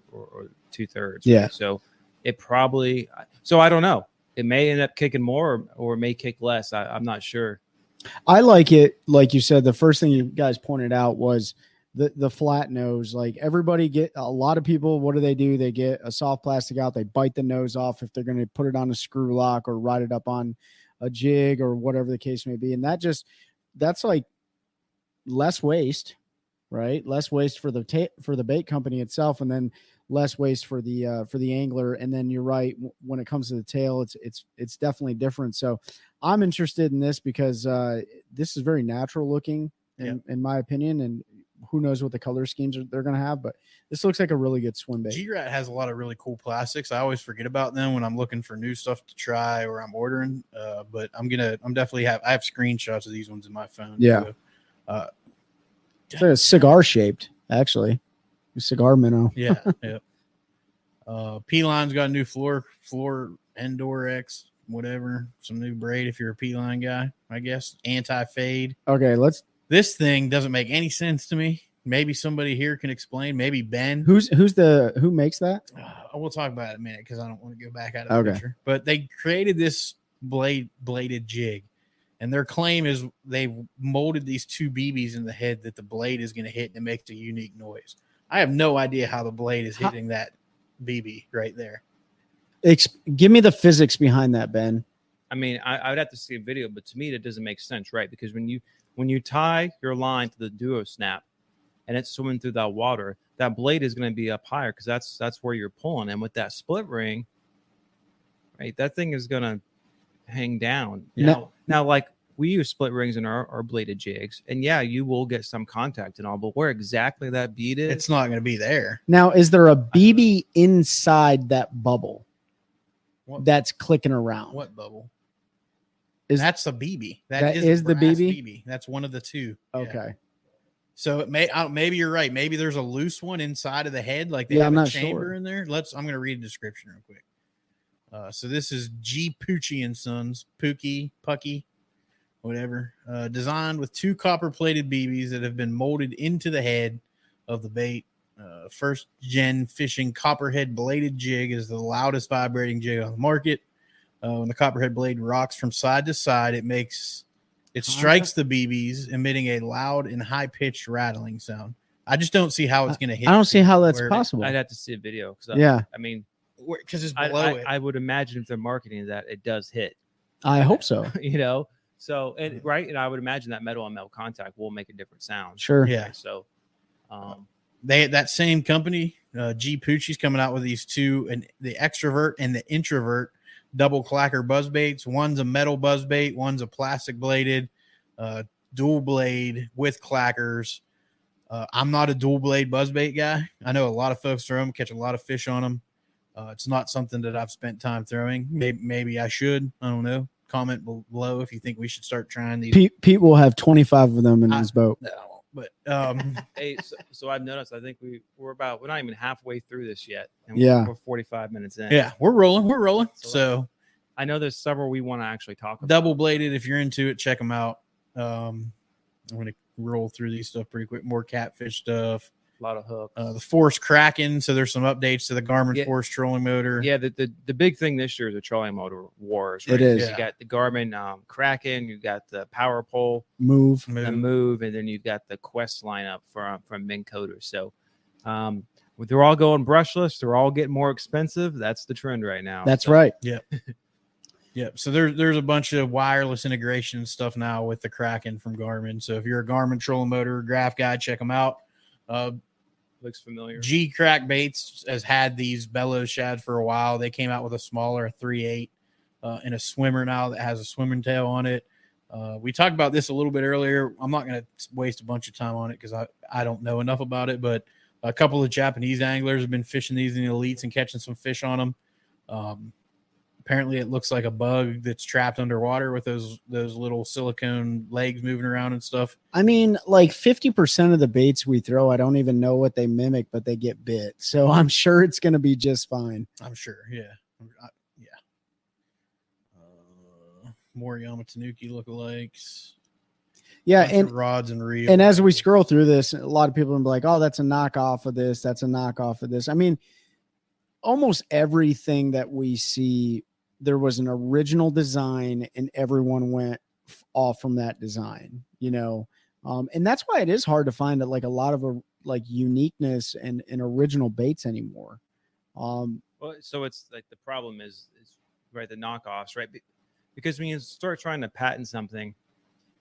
2/3. Yeah. Right? So it probably. So I don't know. It may end up kicking more, or it may kick less. I'm not sure. I like it. Like you said, the first thing you guys pointed out was the flat nose. Like a lot of people, what do? They get a soft plastic out, they bite the nose off if they're going to put it on a screw lock or ride it up on a jig or whatever the case may be. And that's like less waste, right? Less waste for the bait company itself, and then less waste for the angler. And then you're right, when it comes to the tail, it's definitely different. So I'm interested in this because this is very natural looking in my opinion, and who knows what the color schemes they're going to have, but this looks like a really good swim bait. G-Rat has a lot of really cool plastics. I always forget about them when I'm looking for new stuff to try or I'm ordering. But I have screenshots of these ones in my phone. Yeah. So, It's like a cigar shaped, actually. A cigar minnow. yeah. P-Line's got a new floor Endor X, whatever. Some new braid if you're a P-Line guy, I guess. Anti-fade. Okay, let's This thing doesn't make any sense to me. Maybe somebody here can explain. Maybe Ben. Who makes that? We'll talk about it in a minute because I don't want to go back out of the picture. But they created this bladed jig, and their claim is they molded these two BBs in the head that the blade is going to hit and it makes a unique noise. I have no idea how the blade is hitting that BB right there. Give me the physics behind that, Ben. I mean, I would have to see a video, but to me, that doesn't make sense, right? Because when you tie your line to the duo snap and it's swimming through that water, that blade is going to be up higher because that's where you're pulling. And with that split ring, right, that thing is going to hang down. Now, like we use split rings in our bladed jigs, and yeah, you will get some contact and all, but where exactly that bead is, it's not going to be there. Now, is there a BB inside that bubble that's clicking around? What bubble? That's a BB. That is the BB. That's one of the two. Okay. Yeah. So it may maybe you're right. Maybe there's a loose one inside of the head, like they have a chamber in there. I'm going to read a description real quick. So this is G. Poochie and Sons, Pucky, whatever. Designed with two copper-plated BBs that have been molded into the head of the bait. First gen fishing copperhead bladed jig is the loudest vibrating jig on the market. When the copperhead blade rocks from side to side, it strikes the BBs, emitting a loud and high-pitched rattling sound. I just don't see how it's going to hit. I don't see how that's possible. I'd have to see a video. Yeah. I mean, because it's below it. I would imagine if they're marketing that, it does hit. I hope so. So, right? And I would imagine that metal on metal contact will make a different sound. Sure. Yeah. Right? So, that same company, G. Poochie's coming out with these two, and the extrovert and the introvert double clacker buzz baits. One's a metal buzz bait, one's a plastic bladed, dual blade with clackers. I'm not a dual blade buzz bait guy. I know a lot of folks throw them, catch a lot of fish on them. It's not something that I've spent time throwing. Maybe I should. I don't know. Comment below if you think we should start trying these. Pete will have 25 of them in his boat. No, but hey, so I've noticed. I think we're not even halfway through this yet. And we're 45 minutes in. Yeah, we're rolling. So I know there's several we want to actually talk about. Double bladed. If you're into it, check them out. I'm going to roll through these stuff pretty quick. More catfish stuff. A lot of hooks. The Force Kraken. So there's some updates to the Garmin Force trolling motor. Yeah, the big thing this year is the trolling motor wars. Right? It is. Yeah. You got the Garmin Kraken. You got the Power Pole Move, and then you've got the Quest lineup from Minn Kota. So they're all going brushless. They're all getting more expensive. That's the trend right now. That's right. Yep. Yep. So there's a bunch of wireless integration stuff now with the Kraken from Garmin. So if you're a Garmin trolling motor graph guy, check them out. Looks familiar. G Crack Baits has had these bellows shad for a while. They came out with a smaller 3.8 and a swimmer now that has a swimming tail on it. We talked about this a little bit earlier. I'm not going to waste a bunch of time on it because I don't know enough about it, but a couple of Japanese anglers have been fishing these in the elites and catching some fish on them. Apparently it looks like a bug that's trapped underwater with those little silicone legs moving around and stuff. I mean, like 50% of the baits we throw, I don't even know what they mimic, but they get bit. So I'm sure it's going to be just fine. I'm sure. Yeah. More Yamatanuki lookalikes. Yeah. And rods and reels. And as we scroll through this, a lot of people will be like, oh, that's a knockoff of this. That's a knockoff of this. I mean, almost everything that we see, there was an original design and everyone went off from that design, and that's why it is hard to find like a lot of uniqueness and original baits anymore. Well, so it's like the problem is right, the knockoffs, right? Because when you start trying to patent something,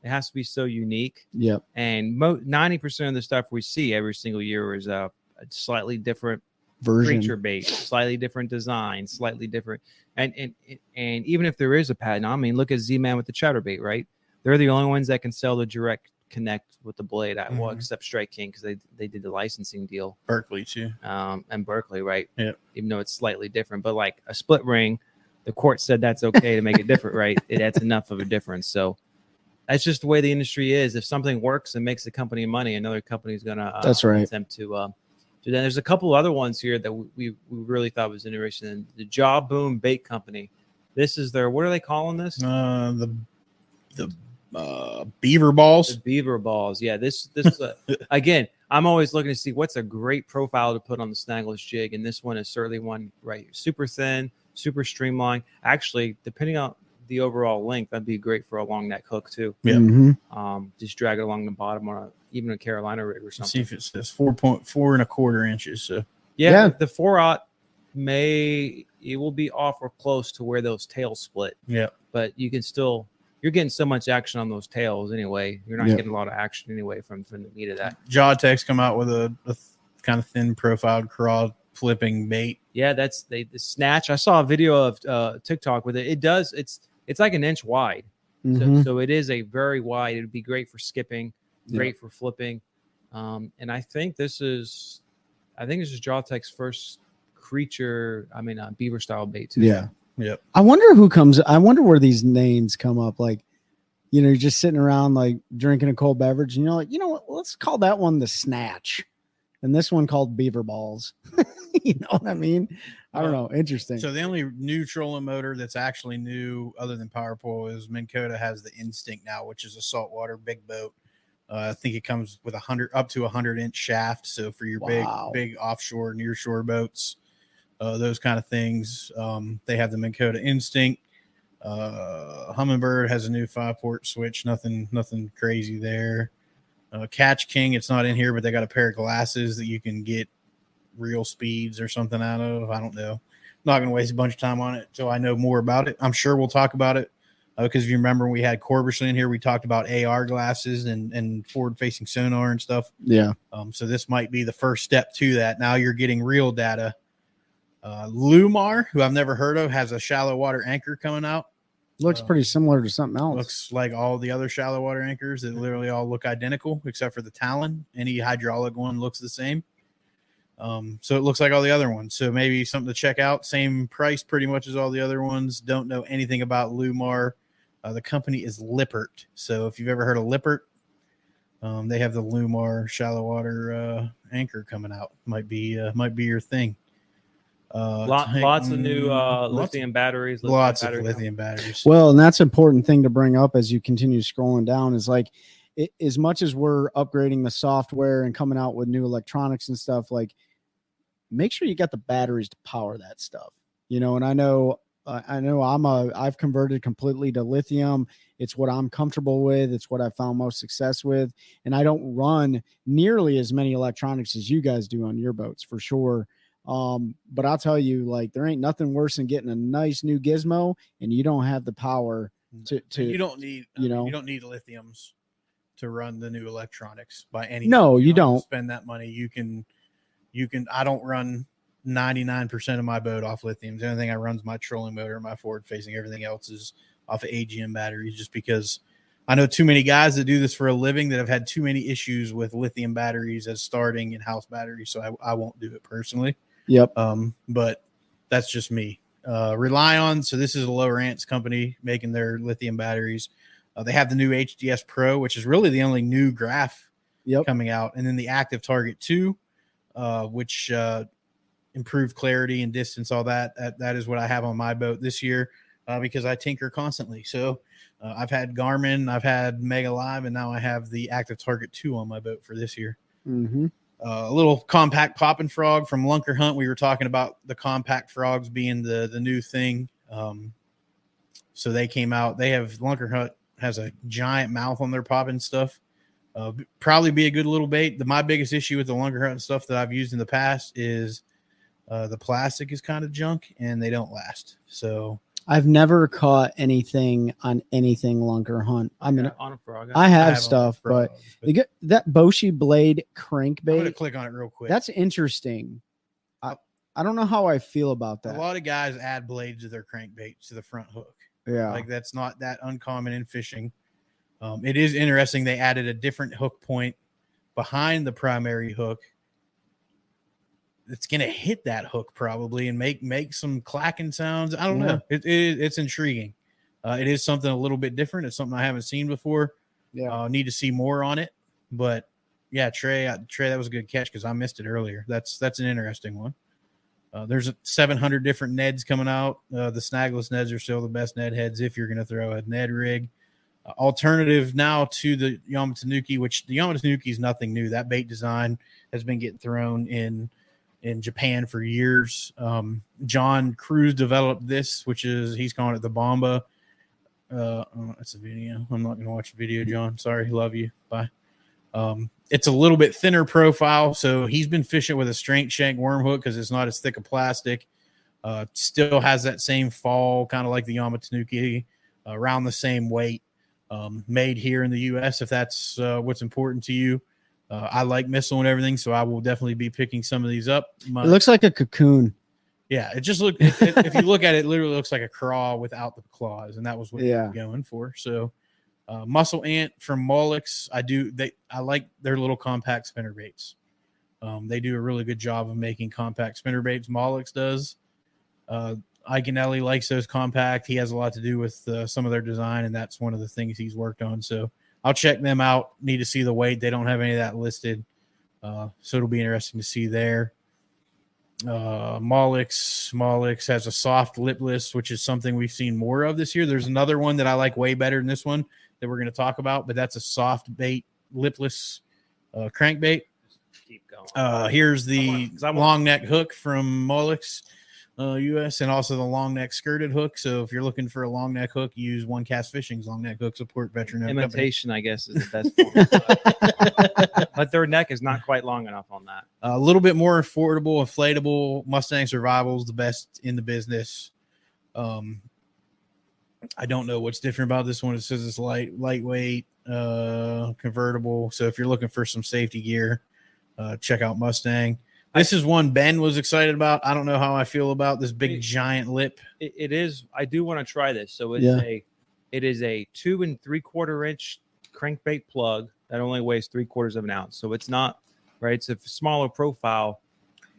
it has to be so unique. Yep. And 90% of the stuff we see every single year is a slightly different version, creature bait, slightly different design, slightly different. And even if there is a patent, I mean, look at Z-Man with the chatterbait, right? They're the only ones that can sell the direct connect with the blade. Well, except Strike King because they did the licensing deal. Berkeley too. And Berkeley, right? Yeah. Even though it's slightly different, but like a split ring, the court said that's okay to make it different, right? That's enough of a difference. So that's just the way the industry is. If something works and makes the company money, another company is going to that's right. attempt to. So then there's a couple other ones here that we really thought was interesting. The Jawboom Bait Company. This is their, what are they calling this? The beaver The balls. beaver balls. Yeah, this again, I'm always looking to see what's a great profile to put on the snagless jig, and this one is certainly one right here. Super thin, super streamlined. Actually, depending on the overall length, that'd be great for a long neck hook too. Yeah. Mhm. Just drag it along the bottom on even a Carolina rig or Let's see something. if it says 4.4 inches. So Yeah, the 4/0 it will be off or close to where those tails split. yeah, But you can still, you're getting so much action on those tails anyway. You're not Yeah. getting a lot of action anyway from the meat of that. Jawtex come out with a kind of thin profiled craw flipping bait. Yeah, that's the snatch. I saw a video of TikTok with it. It does. It's like an inch wide. Mhm. So it is a very wide. It would be great for skipping, great for flipping. And I think this is Jawtech's first creature. Beaver style bait too. Yeah. Yep. I wonder where these names come up. Like, you're just sitting around like drinking a cold beverage, and you're like, what? Let's call that one the Snatch, and this one called Beaver Balls. You know what I mean? I don't know. Interesting. So the only new trolling motor that's actually new, other than Power Pole, is Minn Kota has the Instinct now, which is a saltwater big boat. I think it comes with up to 100-inch shaft. So for your big offshore, nearshore boats, those kind of things, they have the Minn Kota Instinct. Humminbird has a new 5-port switch. Nothing crazy there. Catch King, it's not in here, but they got a pair of glasses that you can get real speeds or something out of. I don't know. I'm not going to waste a bunch of time on it until I know more about it. I'm sure we'll talk about it because if you remember when we had Corbishley in here, we talked about AR glasses and forward-facing sonar and stuff. Yeah. So this might be the first step to that. Now you're getting real data. Lumar, who I've never heard of, has a shallow water anchor coming out. Looks pretty similar to something else. Looks like all the other shallow water anchors that literally all look identical except for the Talon. Any hydraulic one looks the same. So it looks like all the other ones. So maybe something to check out. Same price pretty much as all the other ones. Don't know anything about Lumar. The company is Lippert. So if you've ever heard of Lippert, they have the Lumar shallow water anchor coming out. Might be your thing. Lots of new lithium batteries. Lots of lithium batteries. Well, and that's an important thing to bring up as you continue scrolling down is like, as much as we're upgrading the software and coming out with new electronics and stuff, like, make sure you got the batteries to power that stuff, and I know I've converted completely to lithium. It's what I'm comfortable with. It's what I found most success with. And I don't run nearly as many electronics as you guys do on your boats for sure. But I'll tell you, like, there ain't nothing worse than getting a nice new gizmo and you don't have the power to you don't need you don't need lithiums to run the new electronics by any. No, you don't spend that money. You can. I don't run 99% of my boat off lithiums. The only thing I run is my trolling motor, my forward facing. Everything else is off of AGM batteries, just because I know too many guys that do this for a living that have had too many issues with lithium batteries as starting in-house batteries. So I won't do it personally. Yep. But that's just me. Rely on. So this is a lower ants company making their lithium batteries. They have the new HDS Pro, which is really the only new graph coming out. And then the Active Target 2, which improved clarity and distance, all that. That is what I have on my boat this year because I tinker constantly. So I've had Garmin, I've had Mega Live, and now I have the Active Target 2 on my boat for this year. Mm-hmm. A little compact popping frog from Lunker Hunt. We were talking about the compact frogs being the new thing. So they came out. They have Lunker Hunt has a giant mouth on their popping stuff. Probably be a good little bait. My biggest issue with the Lunker Hunt stuff that I've used in the past is the plastic is kind of junk and they don't last. So I've never caught anything on anything Lunker Hunt. I mean, on a frog. I have stuff, but you get that Boshi blade crankbait. I'm gonna click on it real quick. That's interesting. I don't know how I feel about that. A lot of guys add blades to their crankbaits to the front hook. Yeah, like that's not that uncommon in fishing. It is interesting. They added a different hook point behind the primary hook. It's going to hit that hook probably and make some clacking sounds. I don't know. It's intriguing. It is something a little bit different. It's something I haven't seen before. Yeah, need to see more on it. But yeah, Trey, that was a good catch because I missed it earlier. That's an interesting one. There's 700 different Neds coming out. The snagless Neds are still the best Ned heads if you're going to throw a Ned rig. Alternative now to the Yamatanuki, which the Yamatanuki is nothing new. That bait design has been getting thrown in Japan for years. John Cruz developed this, which is, he's calling it the Bomba. That's a video. I'm not going to watch the video, John. Sorry. Love you. Bye. It's a little bit thinner profile. So he's been fishing with a straight shank worm hook because it's not as thick a plastic. Still has that same fall, kind of like the Yamatanuki, around the same weight. Made here in the U.S. if that's what's important to you. I like missile and everything, so I will definitely be picking some of these up. It looks like a cocoon. Yeah, it just look. If you look at it, it literally looks like a craw without the claws, and that was what we were going for. So, Muscle Ant from Mollix, I like their little compact spinner baits. They do a really good job of making compact spinner baits. Mollix does. Iaconelli likes those compact. He has a lot to do with some of their design, and that's one of the things he's worked on. So I'll check them out. Need to see the weight. They don't have any of that listed. So it'll be interesting to see there. Mollix has a soft lipless, which is something we've seen more of this year. There's another one that I like way better than this one that we're going to talk about, but that's a soft bait, lipless crankbait. Keep going. Here's the long neck hook from Mollix. US, and also the long neck skirted hook. So if you're looking for a long neck hook, use OneCast Fishing's long neck hook. Support veteran imitation, I guess, is the best one. But their neck is not quite long enough on that. A little bit more affordable, inflatable. Mustang Survival is the best in the business. I don't know what's different about this one. It says it's lightweight, convertible. So if you're looking for some safety gear, check out Mustang. This is one Ben was excited about. I don't know how I feel about this big giant lip. It is. I do want to try this. So it is a 2 3/4 inch crankbait plug that only weighs 3/4 of an ounce. So it's not right. It's a smaller profile,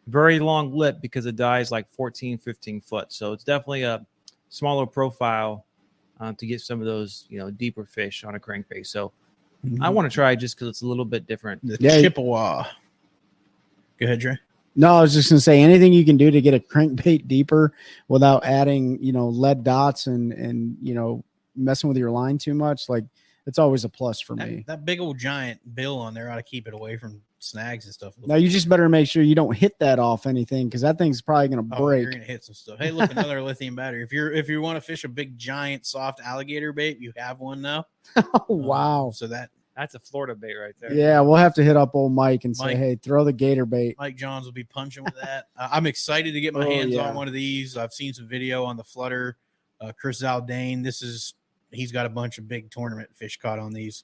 very long lip because it dies like 14, 15 foot. So it's definitely a smaller profile to get some of those, deeper fish on a crankbait. So I want to try it just because it's a little bit different. The Chippewa. Go ahead, Trey. No, I was just going to say anything you can do to get a crankbait deeper without adding, lead dots and messing with your line too much. Like, it's always a plus for me. That big old giant bill on there ought to keep it away from snags and stuff. Now, you just better make sure you don't hit that off anything because that thing's probably going to break. You're going to hit some stuff. Hey, look, another lithium battery. If you want to fish a big, giant, soft alligator bait, you have one now. Oh, wow. So that's a Florida bait right there. Yeah, we'll have to hit up old Mike and say, hey, throw the gator bait. Mike Johns will be punching with that. I'm excited to get my hands on one of these. I've seen some video on the Flutter. Chris Zaldane, he's got a bunch of big tournament fish caught on these.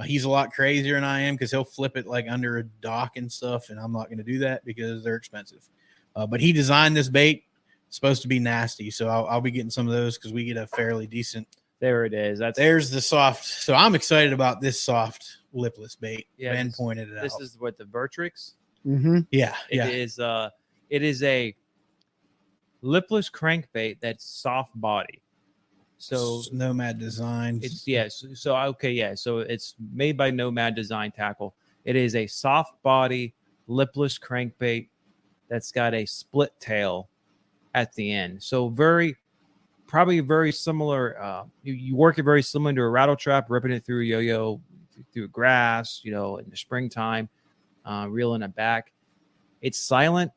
He's a lot crazier than I am because he'll flip it like under a dock and stuff, and I'm not going to do that because they're expensive. But he designed this bait. It's supposed to be nasty, so I'll be getting some of those because we get a fairly decent. There it is. There's the soft. So I'm excited about this soft lipless bait. Yeah, Ben pointed it out. This is what the Vertrix. Mm-hmm. Yeah. It is a lipless crankbait that's soft body. So Nomad Design. So it's made by Nomad Design Tackle. It is a soft body lipless crankbait that's got a split tail at the end. So probably very similar. You work it very similar to a rattle trap, ripping it through a yo-yo, through grass, in the springtime, reeling it back. It's silent.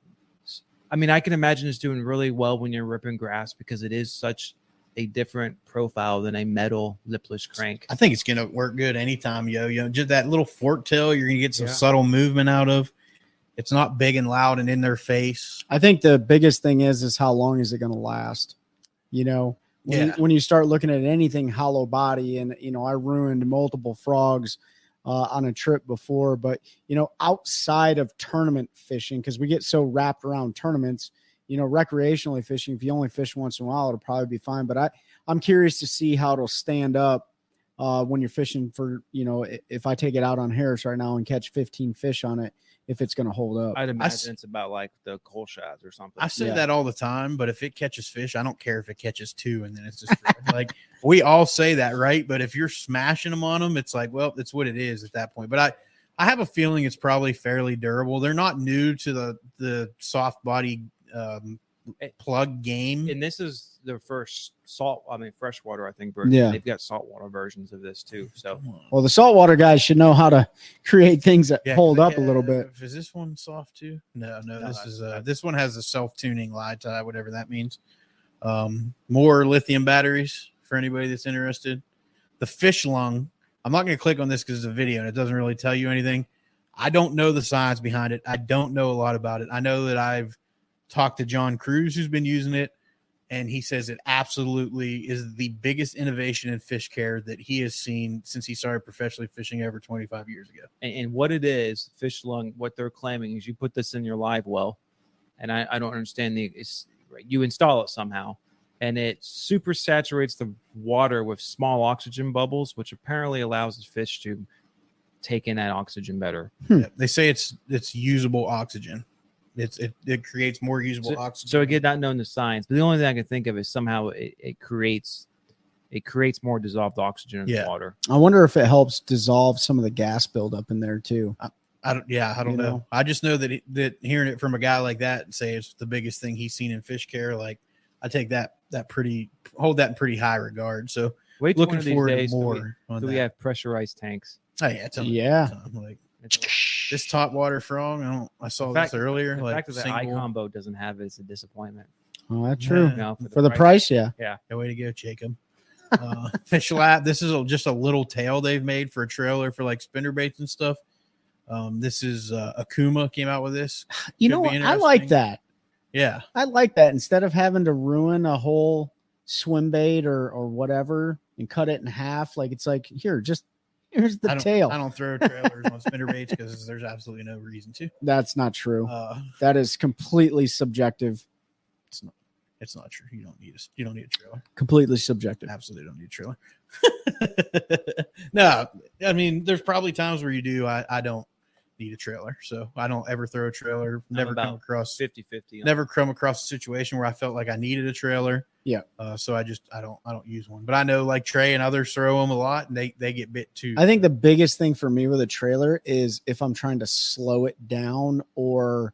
I mean, I can imagine it's doing really well when you're ripping grass because it is such a different profile than a metal lipless crank. I think it's going to work good anytime yo-yo. Just that little fork tail, you're going to get some subtle movement out of. It's not big and loud and in their face. I think the biggest thing is how long is it going to last? When you start looking at anything hollow body, and I ruined multiple frogs on a trip before, but outside of tournament fishing, because we get so wrapped around tournaments, recreationally fishing, if you only fish once in a while, it'll probably be fine. But I'm curious to see how it'll stand up when you're fishing for, if I take it out on Harris right now and catch 15 fish on it, if it's going to hold up. I'd imagine it's about like the coal shads or something. I say that all the time, but if it catches fish, I don't care if it catches 2 and then it's just like we all say that, right? But if you're smashing them on them, it's like, well, that's what it is at that point. But I have a feeling it's probably fairly durable. They're not new to the soft body plug game. And this is their first freshwater, I think, version. Yeah. They've got saltwater versions of this too. So Well, the saltwater guys should know how to create things that hold up a little bit. Is this one soft too? No. No, This is this one has a self-tuning lie tie, whatever that means. More lithium batteries for anybody that's interested. The fish lung. I'm not going to click on this because it's a video and it doesn't really tell you anything. I don't know the science behind it. I don't know a lot about it. I know that I've talked to John Cruz, who's been using it, and he says it absolutely is the biggest innovation in fish care that he has seen since he started professionally fishing over 25 years ago. and what it is, fish lung, what they're claiming is you put this in your live well, and I don't understand you install it somehow, and it super saturates the water with small oxygen bubbles, which apparently allows the fish to take in that oxygen better. Yeah, they say it's usable oxygen. It creates more usable oxygen. So again, not knowing the science, but the only thing I can think of is somehow it creates more dissolved oxygen in the water. I wonder if it helps dissolve some of the gas buildup in there too. I don't know. I just know that hearing it from a guy like that and say it's the biggest thing he's seen in fish care, like I take that in pretty high regard. So Wait till one of these forward days to more. Do we have pressurized tanks? Oh yeah, like this top water frog. I saw this earlier. The like fact that the iCombo doesn't have it is a disappointment. Oh, that's true. Yeah. For the price, yeah. Way to go, Jacob. Fish Lab. This is just a little tail they've made for a trailer for like spinner baits and stuff. This is Akuma came out with this. You know what? I like that. Yeah, I like that. Instead of having to ruin a whole swim bait or whatever and cut it in half, like it's like here's the tail. I don't throw trailers on spinner baits because there's absolutely no reason to. That's not true. That is completely subjective. It's not true. You don't need a trailer. Completely subjective. Absolutely don't need a trailer. No, I mean, there's probably times where you do. I don't need a trailer, so I don't ever throw a trailer. Never come across 50-50. Never come across a situation where I felt like I needed a trailer. Yeah. So I don't use one. But I know like Trey and others throw them a lot, and they get bit too. I think the biggest thing for me with a trailer is if I'm trying to slow it down, or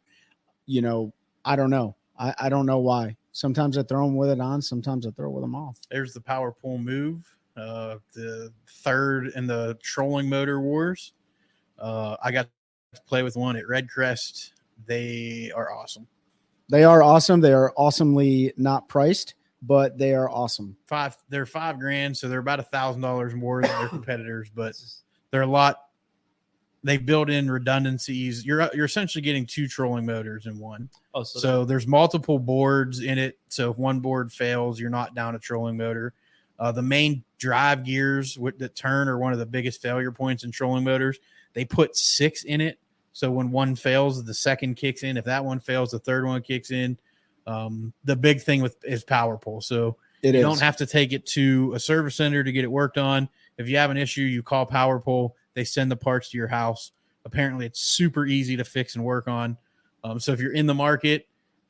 I don't know. I don't know why. Sometimes I throw them with it on. Sometimes I throw with them off. There's the Power Pull Move, the third in the trolling motor wars. I got to play with one at Red Crest. They are awesome. They are awesome. They are awesomely not priced, but they are awesome. They're $5,000, so they're about $1,000 more than their competitors, but they're a lot. They build in redundancies. You're essentially getting two trolling motors in one. Oh, so there's multiple boards in it. So if one board fails, you're not down a trolling motor. The main drive gears that turn are one of the biggest failure points in trolling motors. They put 6 in it. So when one fails, the second kicks in. If that one fails, the third one kicks in. The big thing is power pull. So you don't have to take it to a service center to get it worked on. If you have an issue, you call power pull. They send the parts to your house. Apparently, it's super easy to fix and work on. So if you're in the market,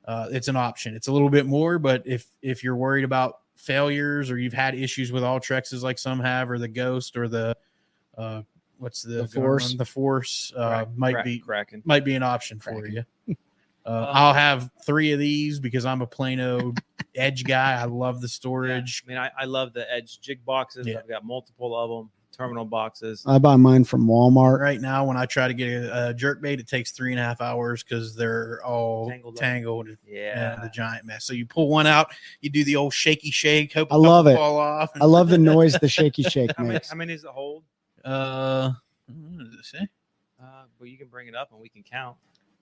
it's an option. It's a little bit more, but if you're worried about failures or you've had issues with Altrexes like some have, or the Ghost, or the what's the Force? The Force might be an option for you. I'll have 3 of these because I'm a Plano Edge guy. I love the storage. Yeah. I mean, I love the Edge jig boxes. Yeah. I've got multiple of them. Terminal boxes. I buy mine from Walmart. Right now, when I try to get a jerk bait, it takes 3.5 hours because they're all tangled. Yeah, the giant mess. So you pull one out, you do the old shaky shake. Hope I love it. Fall off. I love the noise the shaky shake makes. How many does it hold? What does it say? Well, you can bring it up and we can count.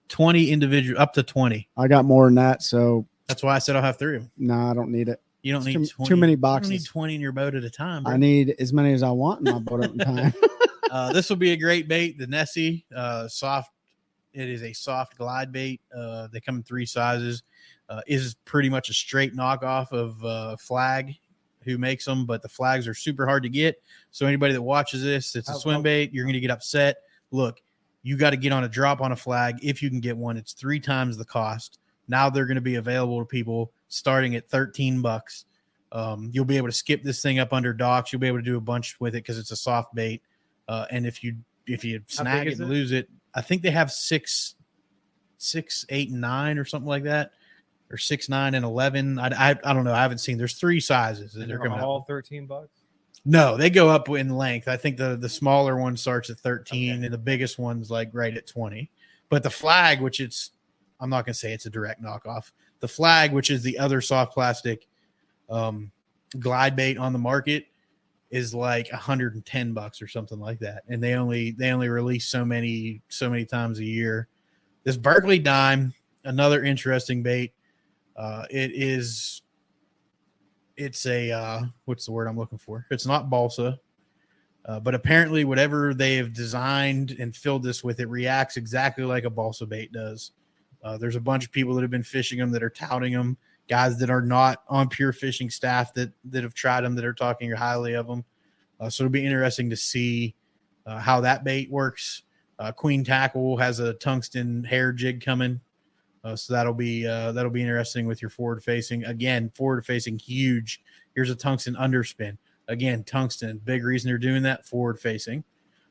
20 individual, up to 20. I got more than that, so that's why I said I'll have 3 of them. No, I don't need it. You don't need too many boxes. You don't need 20 in your boat at a time, bro. I need as many as I want in my boat at a time. This will be a great bait. The Nessie, soft. It is a soft glide bait. They come in 3 sizes. Is pretty much a straight knockoff of Flag, who makes them, but the flags are super hard to get. So anybody that watches this, it's a swim bait. You're going to get upset. Look, you got to get on a drop on a flag if you can get one. It's 3 times the cost. Now they're going to be available to people starting at $13. You'll be able to skip this thing up under docks. You'll be able to do a bunch with it because it's a soft bait. And if you snag it and lose it, I think they have 6, 8, and 9 or something like that. They're 6'9" and 11. I don't know. I haven't seen. There's 3 sizes that they're coming all out. $13. No, they go up in length. I think the smaller one starts at 13, and the biggest one's like right at 20. But the flag, which I'm not gonna say it's a direct knockoff. The flag, which is the other soft plastic glide bait on the market, is like $110 or something like that. And they only release so many times a year. This Berkeley Dime, another interesting bait. It's a what's the word I'm looking for? It's not balsa, but apparently whatever they have designed and filled this with, it reacts exactly like a balsa bait does. There's a bunch of people that have been fishing them that are touting them. Guys that are not on Pure Fishing staff that have tried them that are talking highly of them. So it'll be interesting to see how that bait works. Queen Tackle has a tungsten hair jig coming. So that'll be interesting with your forward facing. Again, forward facing huge. Here's a tungsten underspin. Again, tungsten. Big reason they're doing that, forward facing.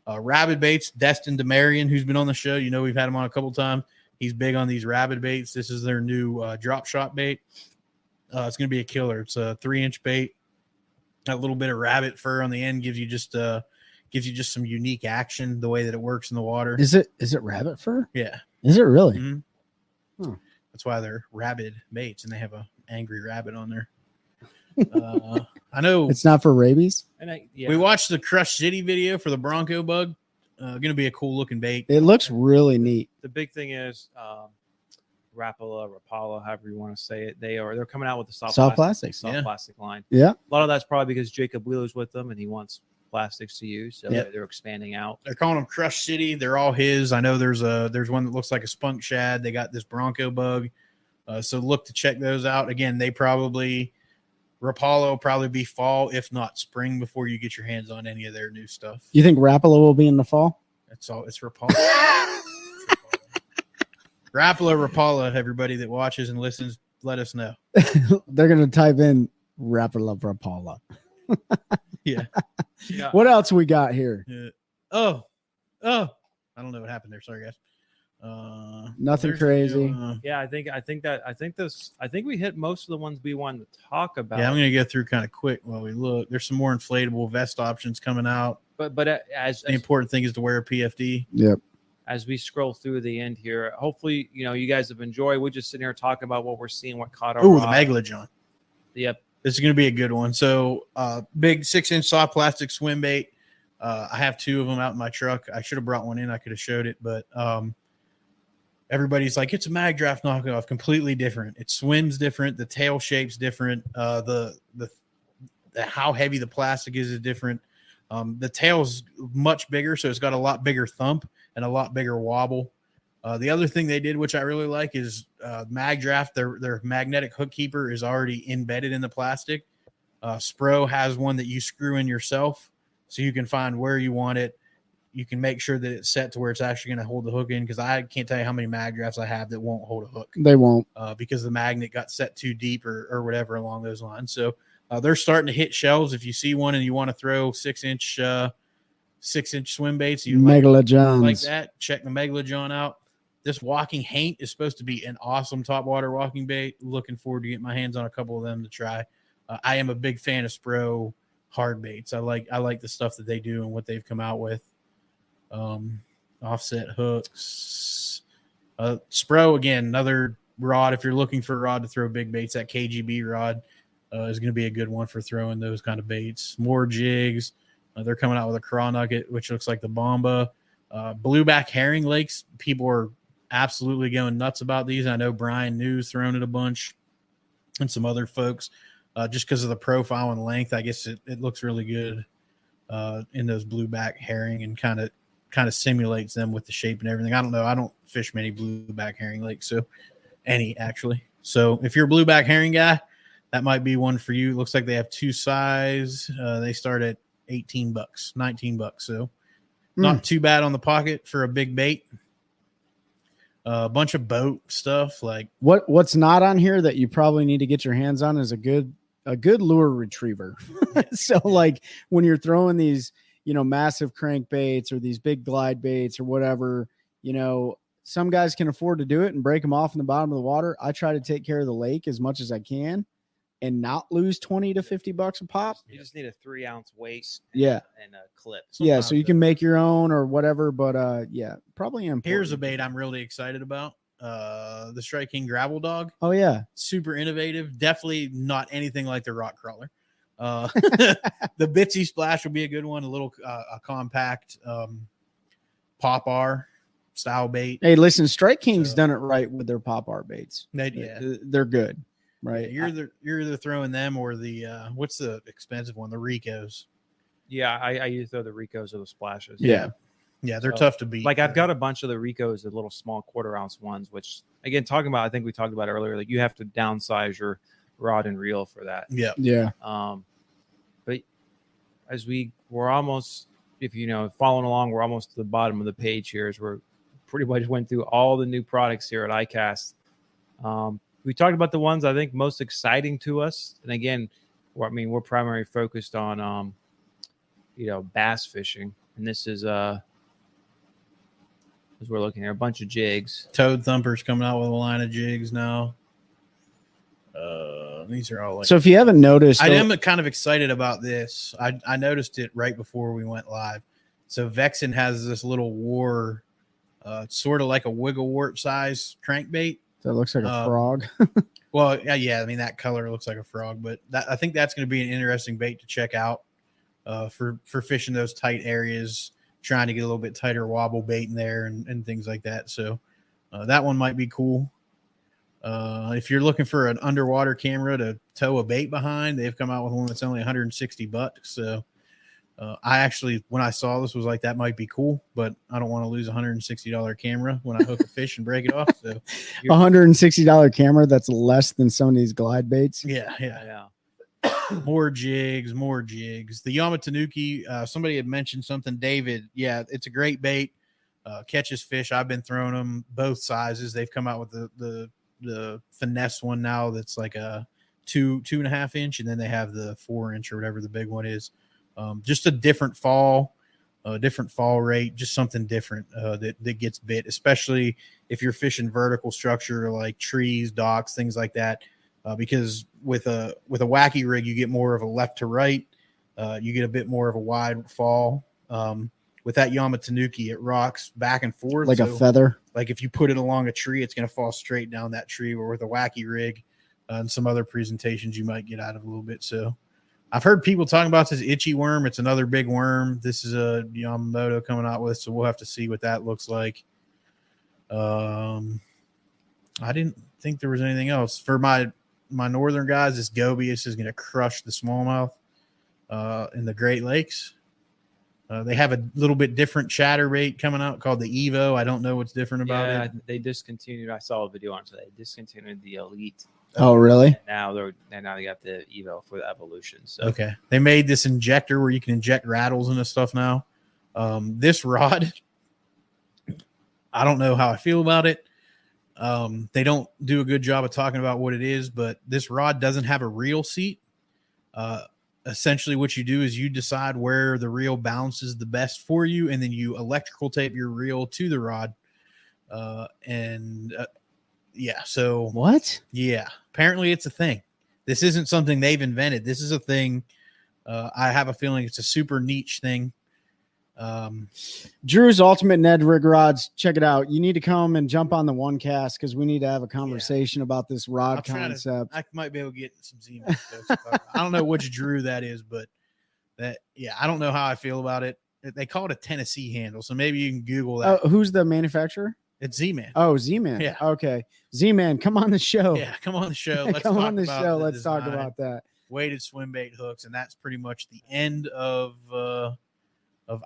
Rabid baits, Destin DeMarion, who's been on the show. You know, we've had him on a couple times. He's big on these rabid baits. This is their new drop shot bait. It's going to be a killer. It's a 3-inch bait. A little bit of rabbit fur on the end gives you just some unique action. The way that it works in the water. Is it rabbit fur? Yeah. Is it really? Mm-hmm. Huh. That's why they're rabid baits, and they have a angry rabbit on there. I know It's not for rabies. And we watched the Crush City video for the Bronco bug. Going to be a cool looking bait. It looks really neat. The big thing is Rapala, however you want to say it. They're coming out with the soft plastics. plastic line. Yeah. A lot of that's probably because Jacob Wheeler's with them and he wants plastics to use, so Yep. they're expanding out. They're calling them Crush City. They're all his. I know there's one that looks like a spunk shad. They got this Bronco bug. So look to check those out. Again, Rapala will probably be fall, if not spring, before you get your hands on any of their new stuff. You think Rapala will be in the fall? It's Rapala. Rapala, everybody that watches and listens, let us know. They're going to type in Rapala. Yeah. What else we got here? Yeah. Oh, I don't know what happened there. Sorry, guys. Nothing crazy. Yeah, I think we hit most of the ones we wanted to talk about. Yeah, I'm going to go through kind of quick while we look. There's some more inflatable vest options coming out. But as The important thing is to wear a PFD. Yep. As we scroll through the end here, hopefully, you guys have enjoyed. We're just sitting here talking about what we're seeing, what caught our Oh, the eye. Megalodon. Yep. This is going to be a good one. So, big 6-inch soft plastic swim bait. I have 2 of them out in my truck. I should have brought one in. I could have showed it, but everybody's like, it's a mag draft knockoff. Completely different. It swims different. The tail shape's different. The how heavy the plastic is different. The tail's much bigger, so it's got a lot bigger thump and a lot bigger wobble. The other thing they did, which I really like, is mag draft. Their magnetic hook keeper is already embedded in the plastic. Spro has one that you screw in yourself, so you can find where you want it. You can make sure that it's set to where it's actually going to hold the hook in, because I can't tell you how many mag drafts I have that won't hold a hook. They won't. Because the magnet got set too deep or whatever along those lines. So they're starting to hit shelves. If you see one and you want to throw 6-inch swim baits, you Megalodons. like that, check the Megalodon out. This walking haint is supposed to be an awesome topwater walking bait. Looking forward to getting my hands on a couple of them to try. I am a big fan of Spro hard baits. I like the stuff that they do and what they've come out with. Offset hooks. Spro, again, another rod. If you're looking for a rod to throw big baits, that KGB rod is going to be a good one for throwing those kind of baits. More jigs. They're coming out with a craw nugget, which looks like the Bomba. Blueback herring lakes. People are absolutely going nuts about these. I know Brian New's thrown it a bunch and some other folks just because of the profile and length. I guess it looks really good in those blueback herring and kind of simulates them with the shape and everything. I don't know. I don't fish many blueback herring lakes, so any actually. So if you're a blueback herring guy, that might be one for you. It looks like they have 2 size. They start at $18, $19. So not too bad on the pocket for a big bait. A bunch of boat stuff like What's not on here that you probably need to get your hands on is a good lure retriever. So like when you're throwing these, massive crankbaits or these big glide baits or whatever, some guys can afford to do it and break them off in the bottom of the water. I try to take care of the lake as much as I can and not lose 20 to $50 a pop. You just need a 3-ounce weight. Yeah. And a clip. Yeah. So you can make your own or whatever, but yeah, probably important. Here's a bait I'm really excited about. The Strike King Gravel Dog. Oh yeah. Super innovative. Definitely not anything like the rock crawler. The Bitsy Splash will be a good one. A little a compact pop R style bait. Hey, listen, Strike King's done it right with their pop R baits. Yeah. They're good, right? Yeah, you're either throwing them or the what's the expensive one? The Ricos. Yeah, I usually throw the Ricos or the Splashes. Yeah. Yeah, they're tough to beat. Like I've got a bunch of the Ricos, the little small 1/4-ounce ones, which again, I think we talked about earlier, like you have to downsize your rod and reel for that. Yeah. Yeah. But as we're almost, if following along, we're almost to the bottom of the page here as we're pretty much went through all the new products here at ICast. We talked about the ones I think most exciting to us. And again, we're primarily focused on, bass fishing. And this is, as we're looking here, a bunch of jigs. Toad Thumper's coming out with a line of jigs now. These are all like. So if you haven't noticed, I am kind of excited about this. I noticed it right before we went live. So Vexen has this little war, sort of like a wiggle wart size crankbait. that looks like a frog. Well, yeah. I mean, that color looks like a frog, but I think that's going to be an interesting bait to check out for fishing those tight areas, trying to get a little bit tighter wobble bait in there and things like that. So that one might be cool. If you're looking for an underwater camera to tow a bait behind, they've come out with one that's only $160. So I actually, when I saw this, was like, that might be cool, but I don't want to lose $160 camera when I hook a fish and break it off. So $160 camera, that's less than some of these glide baits. Yeah. More jigs. The Yamatanuki, somebody had mentioned something, David. Yeah, it's a great bait. Catches fish. I've been throwing them both sizes. They've come out with the finesse one now that's like a 2.5 inch, and then they have the 4-inch or whatever the big one is. Just a different fall rate, just something different that gets bit, especially if you're fishing vertical structure like trees, docks, things like that. Because with a wacky rig, you get more of a left to right. You get a bit more of a wide fall. With that Yamatanuki, it rocks back and forth like a feather. Like if you put it along a tree, it's going to fall straight down that tree. Or with a wacky rig and some other presentations, you might get out of a little bit. So I've heard people talking about this itchy worm. It's another big worm. This is a Yamamoto coming out with, so we'll have to see what that looks like. I didn't think there was anything else for my northern guys. This Gobius is going to crush the smallmouth in the Great Lakes. They have a little bit different chatterbait coming out called the Evo. I don't know what's different about it. They discontinued. I saw a video on today. They discontinued the Elite. Oh, really? Now they got the Evo for the Evolution. So okay, they made this injector where you can inject rattles into stuff now. This rod, I don't know how I feel about it. They don't do a good job of talking about what it is, but this rod doesn't have a reel seat. Essentially what you do is you decide where the reel bounces the best for you, and then you electrical tape your reel to the rod. So what? Yeah, apparently it's a thing. This isn't something they've invented. This is a thing. I have a feeling it's a super niche thing. Drew's Ultimate Ned Rig Rods. Check it out. You need to come and jump on the OneCast because we need to have a conversation about this rod concept. I might be able to get some Z-Man folks. I don't know which Drew that is, but I don't know how I feel about it. They call it a Tennessee handle, so maybe you can Google that. Who's the manufacturer? It's Z-Man. Oh, Z-Man. Yeah. Okay. Z-Man, come on the show. Yeah, come on the show. Let's talk about that. Weighted swim bait hooks, and that's pretty much the end of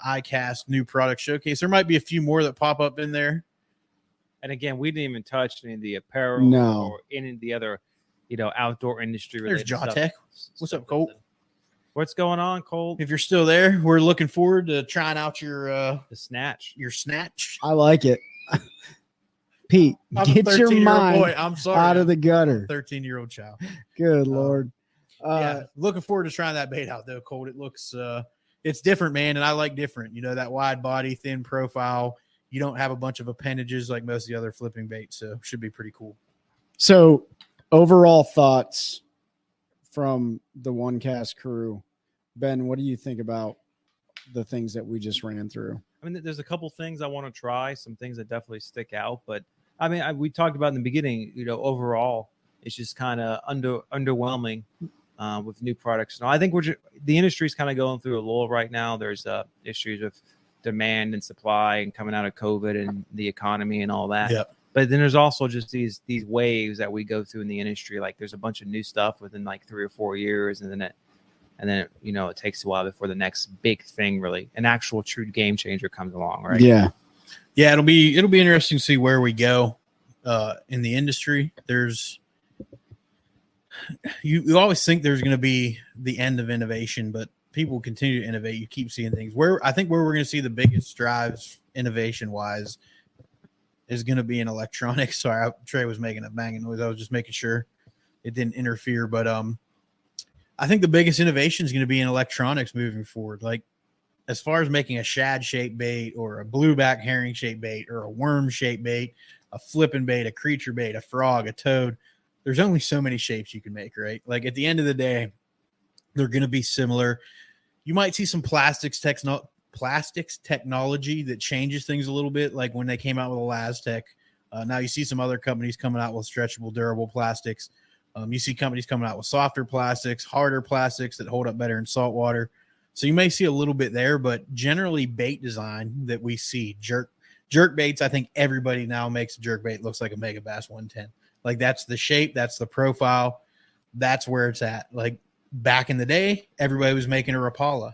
ICast new product showcase. There might be a few more that pop up in there. And again, we didn't even touch any of the apparel or any of the other, outdoor industry related There's stuff. Jawtech. What's up, Colt? What's going on, Colt? If you're still there, we're looking forward to trying out the snatch. Your snatch. I like it. Pete, get your mind out of the gutter. 13-year-old child. Good Lord. Looking forward to trying that bait out though, Colt. It looks it's different, man, and I like different. That wide body, thin profile. you don't have a bunch of appendages like most of the other flipping baits. So should be pretty cool. So overall thoughts from the OneCast crew. Ben, what do you think about the things that we just ran through? I mean, there's a couple things I want to try, some things that definitely stick out. But I mean, we talked about in the beginning, overall, it's just kind of underwhelming with new products. Now, I think the industry's kind of going through a lull right now. There's issues with demand and supply and coming out of COVID and the economy and all that. Yep. But then there's also just these waves that we go through in the industry. Like there's a bunch of new stuff within like 3 or 4 years, and then it takes a while before the next big thing, really, an actual true game changer comes along, right? Yeah. It'll be interesting to see where we go in the industry. There's you always think there's going to be the end of innovation, but people continue to innovate. You keep seeing things. I think where we're going to see the biggest strides innovation wise is going to be in electronics. Sorry, Trey was making a banging noise. I was just making sure it didn't interfere. But I think the biggest innovation is going to be in electronics moving forward. Like as far as making a shad shaped bait or a blueback herring shaped bait or a worm shaped bait, a flipping bait, a creature bait, a frog, a toad. There's only so many shapes you can make, right? Like at the end of the day, they're going to be similar. You might see some plastics technology that changes things a little bit, like when they came out with Elastec. Now you see some other companies coming out with stretchable, durable plastics. You see companies coming out with softer plastics, harder plastics that hold up better in salt water. So you may see a little bit there, but generally bait design that we see, jerk baits, I think everybody now makes a jerk bait looks like a Mega Bass 110. Like that's the shape, that's the profile, that's where it's at. Like back in the day, everybody was making a Rapala.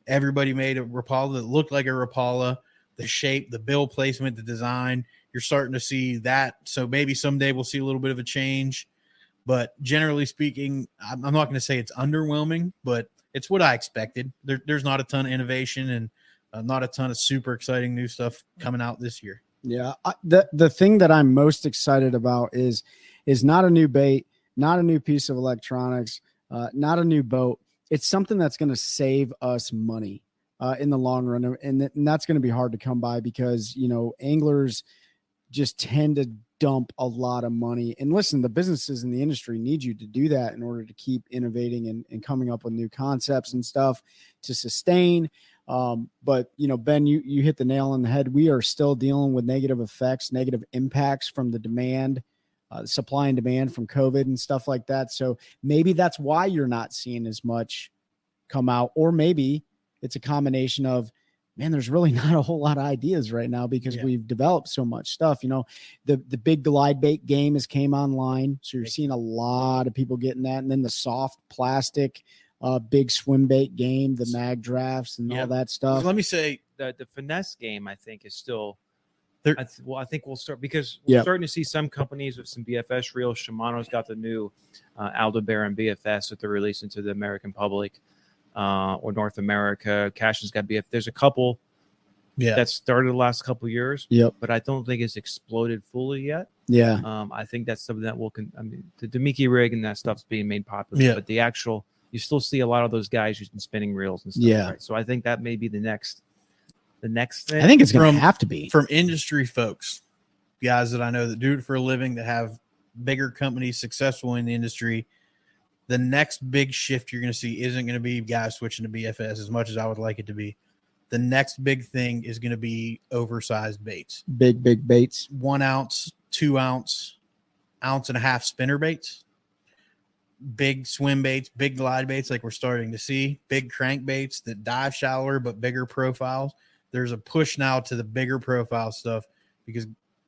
Everybody made a Rapala that looked like a Rapala, the shape, the bill placement, the design. You're starting to see that. So maybe someday we'll see a little bit of a change. But generally speaking, I'm not going to say it's underwhelming, but it's what I expected. There's not a ton of innovation and not a ton of super exciting new stuff coming out this year. Yeah. The thing that I'm most excited about is not a new bait, not a new piece of electronics, not a new boat. It's something that's going to save us money in the long run. And that's going to be hard to come by because, anglers just tend to dump a lot of money. And listen, the businesses in the industry need you to do that in order to keep innovating and coming up with new concepts and stuff to sustain. But Ben, you hit the nail on the head. We are still dealing with negative effects, negative impacts from the demand, supply and demand from COVID and stuff like that. So maybe that's why you're not seeing as much come out, or maybe it's a combination of, man, there's really not a whole lot of ideas right now because we've developed so much stuff. The big glide bait game has came online. So you're seeing a lot of people getting that. And then the soft plastic, big swim bait game, the mag drafts and all that stuff. Let me say the finesse game, I think, is still there. I think we'll start because we're starting to see some companies with some BFS reels. Shimano's got the new Aldebaran BFS that they're releasing to the American public or North America. Cash's got BF. There's a couple that started the last couple of years, but I don't think it's exploded fully yet. Yeah. I think that's something that the Demiki rig and that stuff's being made popular, but the actual, you still see a lot of those guys using spinning reels and stuff. Yeah. Right? So I think that may be the next thing. I think it's going to have to be from industry folks, guys that I know that do it for a living, that have bigger companies successful in the industry. The next big shift you're going to see isn't going to be guys switching to BFS as much as I would like it to be. The next big thing is going to be oversized baits. Big baits. 1 ounce, 2 ounce, ounce and a half spinner baits. Big swim baits, big glide baits like we're starting to see. Big crank baits that dive shallower but bigger profiles. There's a push now to the bigger profile stuff because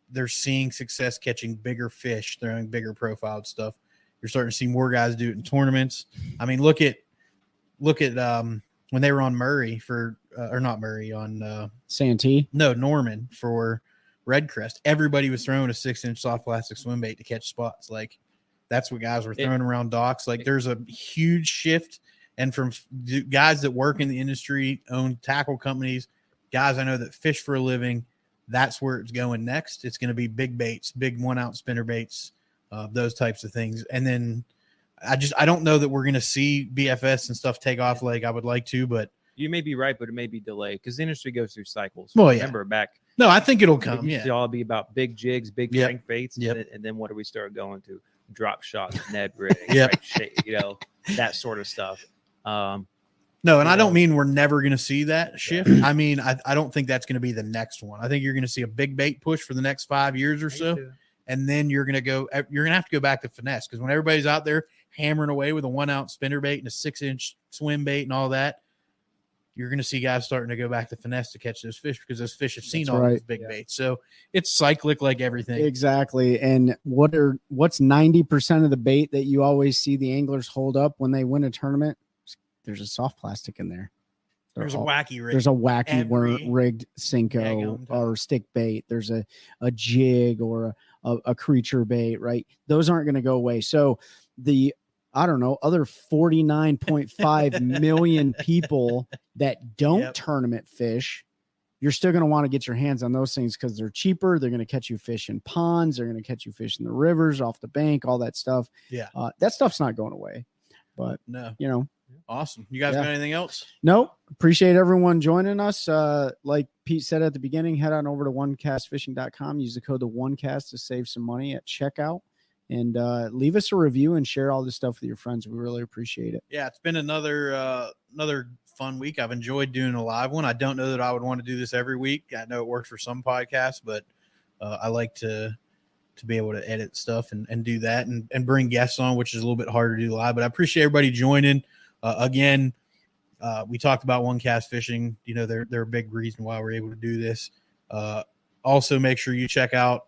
they're seeing success catching bigger fish, throwing bigger profiled stuff. You're starting to see more guys do it in tournaments. I mean, look at when they were on Murray on Santee. No, Norman for Redcrest. Everybody was throwing a 6-inch soft plastic swim bait to catch spots. Like that's what guys were throwing around docks. Like there's a huge shift, and from guys that work in the industry, own tackle companies, guys I know that fish for a living. That's where it's going next. It's going to be big baits, big 1 ounce spinner baits. Those types of things. And then I don't know that we're going to see BFS and stuff take off like I would like to, but you may be right, but it may be delayed because the industry goes through cycles. Well, Remember back No, I think it'll It come. used to Yeah. all be about big jigs, big Yep. crankbaits, Yep. and then what do we start going to? Drop shots, Ned rigs, Yep. right? That sort of stuff. No, and I don't know. mean we're never going to see that shift. I mean, I don't think that's going to be the next one. I think you're going to see a big bait push for the next 5 years or so. And then you're going to have to go back to finesse, because when everybody's out there hammering away with a 1 ounce spinnerbait and a 6-inch swim bait and all that, you're going to see guys starting to go back to finesse to catch those fish, because those fish have seen That's all right. those big baits. So it's cyclic like everything. Exactly. And what's 90% of the bait that you always see the anglers hold up when they win a tournament? There's a soft plastic in there. There's a wacky rig. There's a wacky Every rigged Cinco daggone time. or stick bait. There's a jig or a creature bait, right? Those aren't going to go away. So the, I don't know, other 49.5 million people that don't tournament fish, you're still going to want to get your hands on those things because they're cheaper. They're going to catch you fish in ponds. They're going to catch you fish in the rivers, off the bank, all that stuff. Yeah. That stuff's not going away. But, No. you know, Awesome. You guys got anything else? Nope. Appreciate everyone joining us. Like Pete said at the beginning, head on over to OneCastFishing.com. Use the code TheOneCast to save some money at checkout. And leave us a review and share all this stuff with your friends. We really appreciate it. Yeah, it's been another fun week. I've enjoyed doing a live one. I don't know that I would want to do this every week. I know it works for some podcasts, but I like to be able to edit stuff and do that and bring guests on, which is a little bit harder to do live. But I appreciate everybody joining. Again, we talked about OneCast Fishing. You know, they're a big reason why we're able to do this. Also, make sure you check out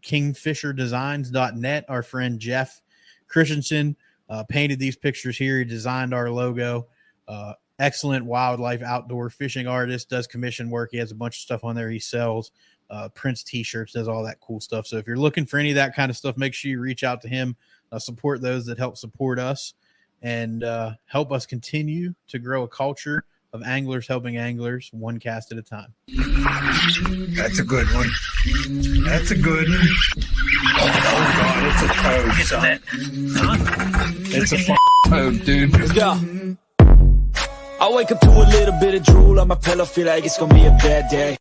kingfisherdesigns.net. Our friend Jeff Christensen painted these pictures here. He designed our logo. Excellent wildlife outdoor fishing artist, does commission work. He has a bunch of stuff on there he sells. Prints t-shirts, does all that cool stuff. So if you're looking for any of that kind of stuff, make sure you reach out to him. Support those that help support us. And help us continue to grow a culture of anglers helping anglers, one cast at a time. That's a good one. That's a good one. Oh, God, it's a toad, son. It's a toad, dude. Let's go. I wake up to a little bit of drool on my pillow, feel like it's gonna be a bad day.